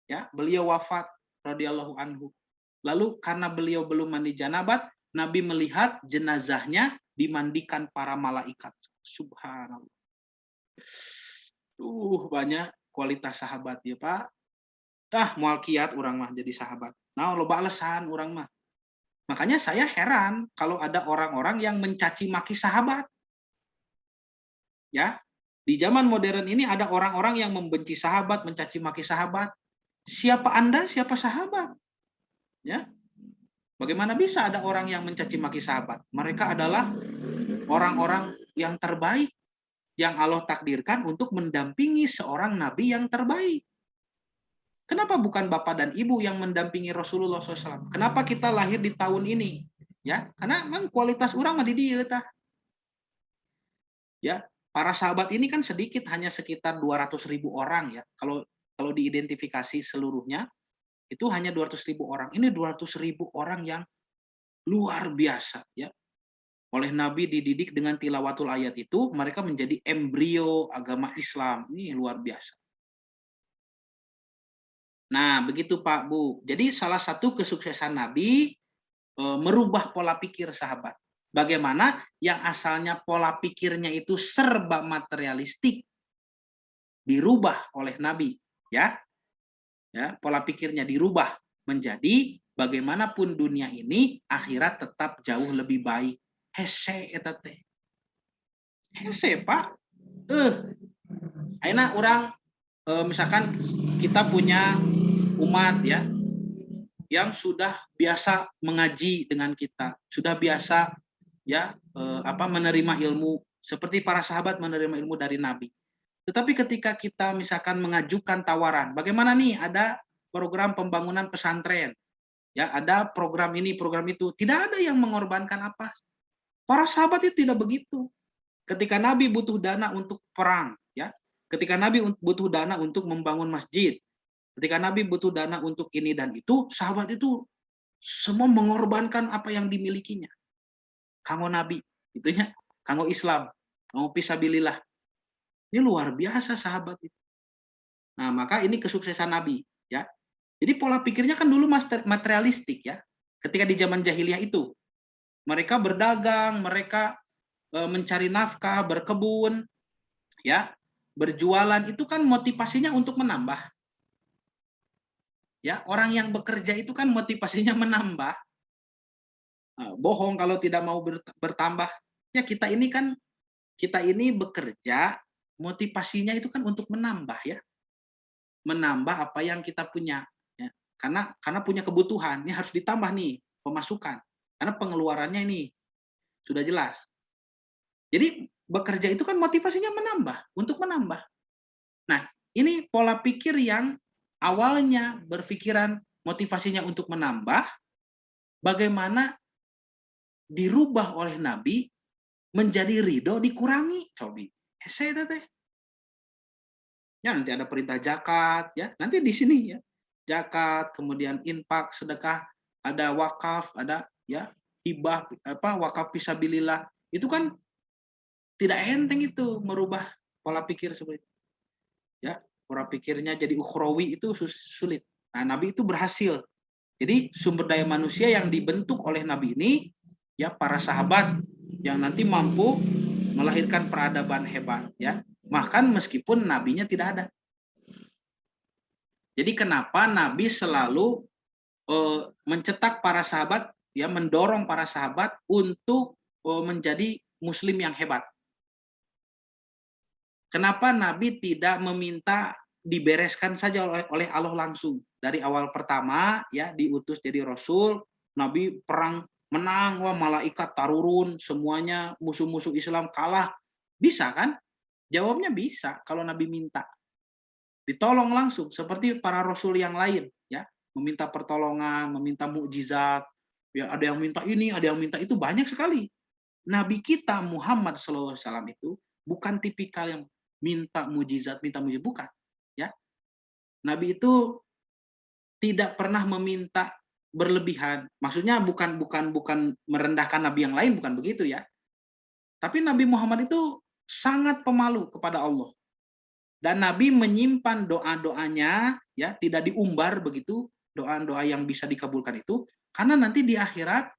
Ya, beliau wafat radhiyallahu anhu. Lalu karena beliau belum mandi janabat, Nabi melihat jenazahnya dimandikan para malaikat. Subhanallah. Banyak kualitas sahabat ya, Pak. Moal kiat orang mah jadi sahabat. Nah, loba alasan orang mah. Makanya saya heran kalau ada orang-orang yang mencaci maki sahabat. Ya, di zaman modern ini ada orang-orang yang membenci sahabat, mencaci maki sahabat. Siapa Anda, siapa sahabat? Ya. Bagaimana bisa ada orang yang mencaci maki sahabat? Mereka adalah orang-orang yang terbaik yang Allah takdirkan untuk mendampingi seorang nabi yang terbaik. Kenapa bukan bapak dan ibu yang mendampingi Rasulullah SAW? Kenapa kita lahir di tahun ini? Ya, karena memang kualitas orang di dia tah. Ya, para sahabat ini kan sedikit, hanya sekitar 200.000 orang ya. Kalau diidentifikasi seluruhnya itu hanya 200.000 orang. Ini 200.000 orang yang luar biasa ya. Oleh Nabi dididik dengan tilawatul ayat itu, mereka menjadi embrio agama Islam. Ini luar biasa. Nah, begitu Pak Bu. Jadi salah satu kesuksesan Nabi merubah pola pikir sahabat. Bagaimana yang asalnya pola pikirnya itu serba materialistik dirubah oleh Nabi, ya. Ya, pola pikirnya dirubah menjadi bagaimanapun dunia ini akhirat tetap jauh lebih baik. Hese eta teh. Hese, Pak. Ayeuna orang misalkan kita punya umat ya yang sudah biasa mengaji dengan kita, sudah biasa ya menerima ilmu seperti para sahabat menerima ilmu dari Nabi. Tetapi ketika kita misalkan mengajukan tawaran, bagaimana nih ada program pembangunan pesantren, ya ada program ini, program itu, tidak ada yang mengorbankan apa. Para sahabat itu tidak begitu. Ketika Nabi butuh dana untuk perang, ya, ketika Nabi butuh dana untuk membangun masjid, ketika Nabi butuh dana untuk ini dan itu, sahabat itu semua mengorbankan apa yang dimilikinya. Kanggo Nabi, itunya, kanggo Islam, kanggo fisabilillah. Ini luar biasa sahabat itu. Nah, maka ini kesuksesan Nabi, ya. Jadi pola pikirnya kan dulu materialistik ya. Ketika di zaman jahiliyah itu, mereka berdagang, mereka mencari nafkah, berkebun, ya, berjualan itu kan motivasinya untuk menambah. Ya, orang yang bekerja itu kan motivasinya menambah. Bohong kalau tidak mau bertambah. Ya kita ini bekerja, motivasinya itu kan untuk menambah ya. Menambah apa yang kita punya ya. Karena punya kebutuhan, ini harus ditambah nih pemasukan. Karena pengeluarannya ini sudah jelas. Jadi bekerja itu kan motivasinya menambah, untuk menambah. Nah, ini pola pikir yang awalnya berpikiran motivasinya untuk menambah, bagaimana dirubah oleh Nabi menjadi ridho dikurangi, cobi. Saya teh. Ya, nanti ada perintah zakat, ya. Nanti di sini ya. Zakat, kemudian infak, sedekah, ada wakaf, ada ya hibah, wakaf fisabilillah. Itu kan tidak enteng itu merubah pola pikir seperti itu. Ya, pola pikirnya jadi ukhrawi itu sulit. Nah, Nabi itu berhasil. Jadi sumber daya manusia yang dibentuk oleh Nabi ini ya para sahabat yang nanti mampu melahirkan peradaban hebat ya. Bahkan meskipun nabinya tidak ada. Jadi kenapa Nabi selalu mencetak para sahabat ya mendorong para sahabat untuk menjadi muslim yang hebat. Kenapa Nabi tidak meminta dibereskan saja oleh Allah langsung dari awal pertama ya diutus jadi rasul, Nabi perang menang, wah malaikat tarurun, semuanya musuh-musuh Islam kalah. Bisa kan? Jawabnya bisa kalau Nabi minta. Ditolong langsung seperti para rasul yang lain ya, meminta pertolongan, meminta mukjizat. Ya ada yang minta ini, ada yang minta itu, banyak sekali. Nabi kita Muhammad SAW itu bukan tipikal yang minta mujizat, bukan. Ya, Nabi itu tidak pernah meminta berlebihan. Maksudnya bukan merendahkan Nabi yang lain, bukan begitu ya. Tapi Nabi Muhammad itu sangat pemalu kepada Allah. Dan Nabi menyimpan doa-doanya, ya tidak diumbar begitu, doa-doa yang bisa dikabulkan itu, karena nanti di akhirat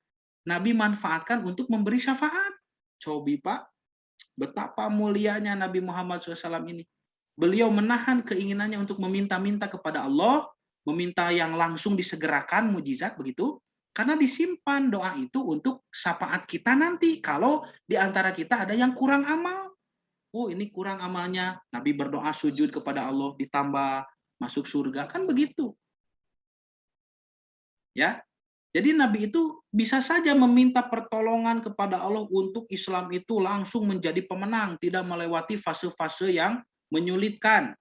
Nabi manfaatkan untuk memberi syafaat. Cobi Pak, betapa mulianya Nabi Muhammad SAW ini. Beliau menahan keinginannya untuk meminta-minta kepada Allah, meminta yang langsung disegerakan, mujizat begitu, karena disimpan doa itu untuk syafaat kita nanti, kalau di antara kita ada yang kurang amal. Oh ini kurang amalnya, Nabi berdoa sujud kepada Allah, ditambah masuk surga, kan begitu. Ya, jadi Nabi itu bisa saja meminta pertolongan kepada Allah untuk Islam itu langsung menjadi pemenang, tidak melewati fase-fase yang menyulitkan.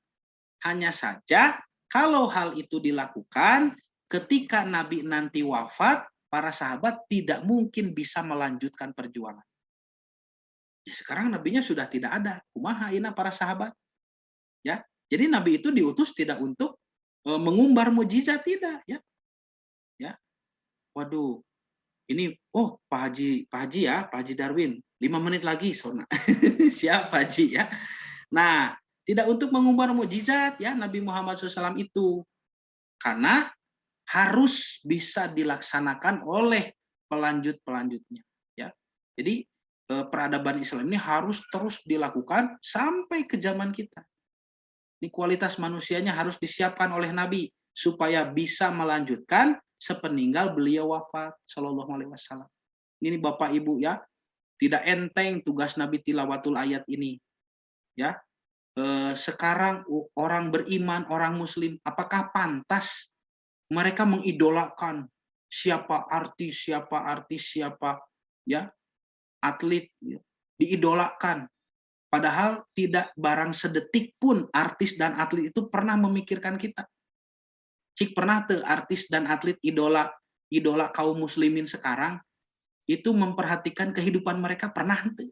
Hanya saja kalau hal itu dilakukan ketika Nabi nanti wafat, para sahabat tidak mungkin bisa melanjutkan perjuangan. Ya, sekarang nabinya sudah tidak ada. Kumaha ina para sahabat. Ya. Jadi Nabi itu diutus tidak untuk mengumbar mujizat, tidak ya. Ya. Waduh, ini Pak Haji ya, Pak Haji Darwin, 5 menit lagi Sona. Siap Pak Haji ya. Nah, tidak untuk mengumbar mukjizat ya Nabi Muhammad SAW itu. karena harus bisa dilaksanakan oleh pelanjut-pelanjutnya, ya. Jadi peradaban Islam ini harus terus dilakukan sampai ke zaman kita. Ini kualitas manusianya harus disiapkan oleh Nabi supaya bisa melanjutkan sepeninggal beliau wafat sallallahu alaihi wasallam. Ini Bapak Ibu ya, tidak enteng tugas Nabi tilawatul ayat ini, ya. Sekarang orang beriman, orang muslim, apakah pantas mereka mengidolakan siapa artis, siapa ya atlet, ya, diidolakan. Padahal tidak barang sedetik pun artis dan atlet itu pernah memikirkan kita. Cik pernah tuh artis dan atlet idola kaum muslimin sekarang itu memperhatikan kehidupan mereka, pernah tuh.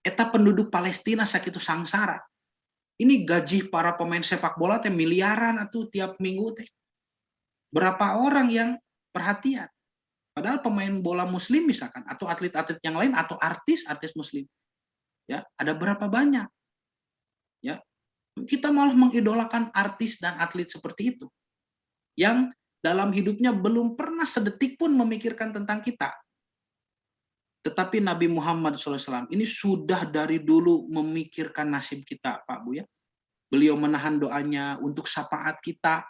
Eta penduduk Palestina sakitu sangsara. Ini gaji para pemain sepak bola teh miliaran atau tiap minggu teh. Berapa orang yang perhatian? Padahal pemain bola muslim misalkan, atau atlet-atlet yang lain, atau artis muslim, ya ada berapa banyak, ya kita malah mengidolakan artis dan atlet seperti itu, yang dalam hidupnya belum pernah sedetik pun memikirkan tentang kita. Tetapi Nabi Muhammad SAW ini sudah dari dulu memikirkan nasib kita, Pak Bu ya. Beliau menahan doanya untuk syafaat kita.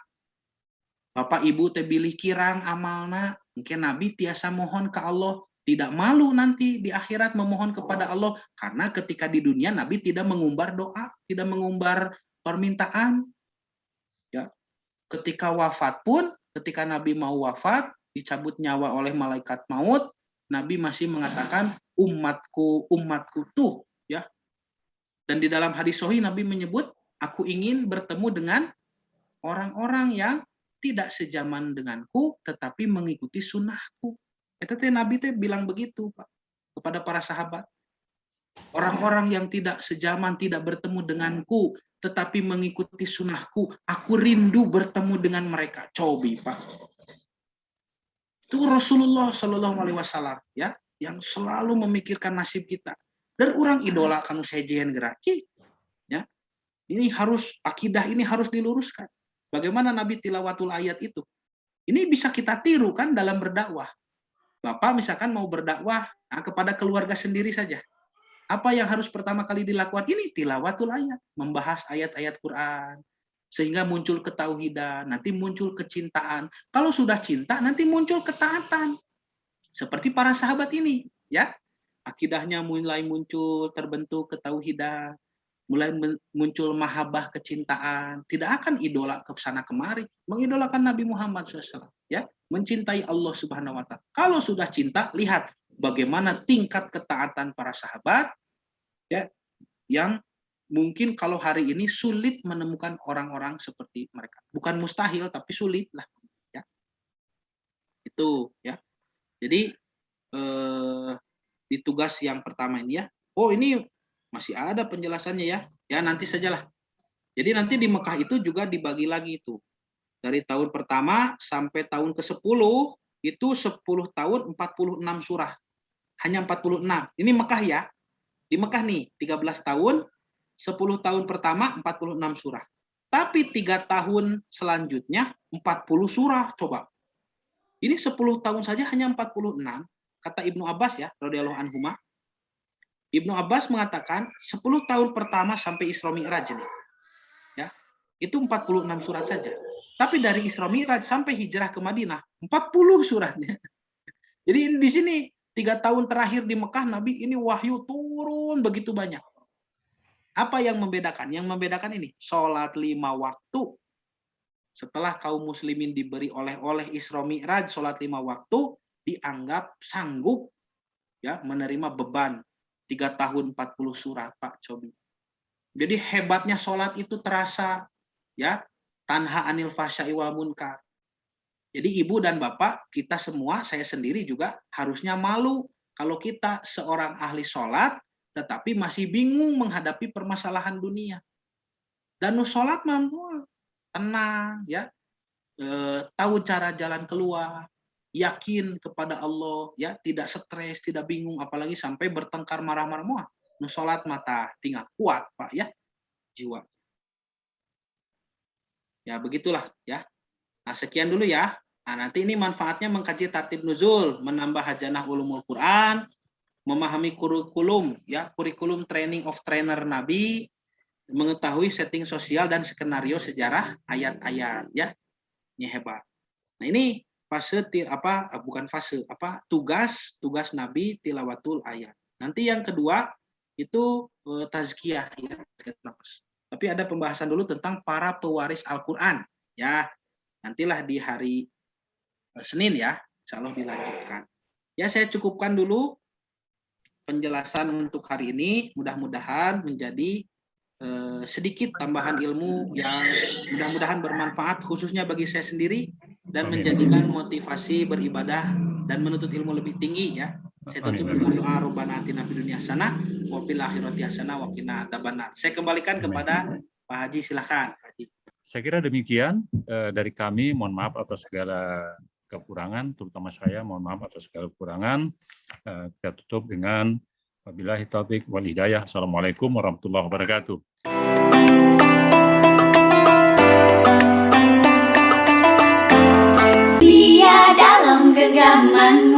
Bapak Ibu teh bilih kirang amalna, mungkin Nabi tiasa mohon ke Allah, tidak malu nanti di akhirat memohon kepada Allah, karena ketika di dunia Nabi tidak mengumbar doa, tidak mengumbar permintaan. Ya, ketika wafat pun, ketika Nabi mau wafat, dicabut nyawa oleh malaikat maut, Nabi masih mengatakan umatku, umatku tuh, ya. Dan di dalam hadis sahih Nabi menyebut, aku ingin bertemu dengan orang-orang yang tidak sejaman denganku, tetapi mengikuti sunnahku. Itu Nabi teh bilang begitu, Pak, kepada para sahabat. Orang-orang yang tidak sejaman, tidak bertemu denganku, tetapi mengikuti sunnahku, aku rindu bertemu dengan mereka. Cobi, Pak. Itu Rasulullah Shallallahu Alaihi Wasallam, ya, yang selalu memikirkan nasib kita. Dan orang idola kanu sejen geraki, ya. Ini harus akidah ini harus diluruskan. Bagaimana Nabi tilawatul ayat itu? Ini bisa kita tiru kan dalam berdakwah. Bapak misalkan mau berdakwah kepada keluarga sendiri saja. Apa yang harus pertama kali dilakukan? Ini tilawatul ayat, membahas ayat-ayat Quran. Sehingga muncul ketauhidan, nanti muncul kecintaan. Kalau sudah cinta, nanti muncul ketaatan. Seperti para sahabat ini, ya. Akidahnya mulai muncul, terbentuk ketauhidan, mulai muncul mahabbah kecintaan, tidak akan idola ke sana kemari, mengidolakan Nabi Muhammad SAW, ya, mencintai Allah Subhanahu Wa Taala. Kalau sudah cinta, lihat bagaimana tingkat ketaatan para sahabat, ya, yang mungkin kalau hari ini sulit menemukan orang-orang seperti mereka. Bukan mustahil, tapi sulit lah, ya. Itu, ya. Jadi di tugas yang pertama ini ya. Oh ini masih ada penjelasannya ya. Ya nanti sajalah. Jadi nanti di Mekah itu juga dibagi lagi itu. Dari tahun pertama sampai tahun ke-10 itu 10 tahun 46 surah. Hanya 46. Ini Mekah ya. Di Mekah nih 13 tahun 10 tahun pertama 46 surah. Tapi 3 tahun selanjutnya 40 surah coba. Ini 10 tahun saja hanya 46. Kata Ibnu Abbas ya, radhiyallahu anhuma. Ibnu Abbas mengatakan 10 tahun pertama sampai Isra Mi'raj ini. Ya. Itu 46 surat saja. Tapi dari Isra Mi'raj sampai hijrah ke Madinah 40 suratnya. Jadi di sini 3 tahun terakhir di Mekah Nabi ini wahyu turun begitu banyak. Apa yang membedakan? Yang membedakan ini, sholat 5 waktu. Setelah kaum muslimin diberi oleh Isra Mi'raj, sholat 5 waktu, dianggap sanggup ya menerima beban 3 tahun 40 surah, Pak Cobi. Jadi hebatnya sholat itu terasa, ya, tanha anil fahsya'i wal munkar. Jadi ibu dan bapak, kita semua, saya sendiri juga harusnya malu kalau kita seorang ahli sholat, tetapi masih bingung menghadapi permasalahan dunia. Dan sholat mampu tenang, ya, tahu cara jalan keluar, yakin kepada Allah, ya, tidak stres, tidak bingung, apalagi sampai bertengkar marah-marah. Nu sholat mata tinggal kuat, Pak, ya, jiwa. Ya begitulah ya. Nah, sekian dulu ya. Nah, nanti ini manfaatnya mengkaji tartib nuzul, menambah hajanah ulumul Quran, memahami kurikulum ya, kurikulum training of trainer Nabi, mengetahui setting sosial dan skenario sejarah ayat-ayat ya. Ini hebat. Nah, ini fase bukan fase, tugas Nabi tilawatul ayat. Nanti yang kedua itu tazkiyah ya. Tapi ada pembahasan dulu tentang para pewaris Al-Qur'an ya. Nantilah di hari Senin ya, insya Allah dilanjutkan. Ya, saya cukupkan dulu penjelasan untuk hari ini. Mudah-mudahan menjadi sedikit tambahan ilmu yang mudah-mudahan bermanfaat khususnya bagi saya sendiri dan menjadikan motivasi beribadah dan menuntut ilmu lebih tinggi ya. Saya tutup dengan doa Rabbana atina fid dunya hasanah wa fil akhirati hasanah wa qina adzabannar. Saya kembalikan kepada Pak Haji, silakan Pak Haji. Saya kira demikian dari kami. Mohon maaf atas segala kekurangan, terutama saya mohon maaf atas segala kekurangan. Kita tutup dengan wabillahi taufiq wal hidayah. Assalamualaikum warahmatullahi wabarakatuh. Dia dalam genggaman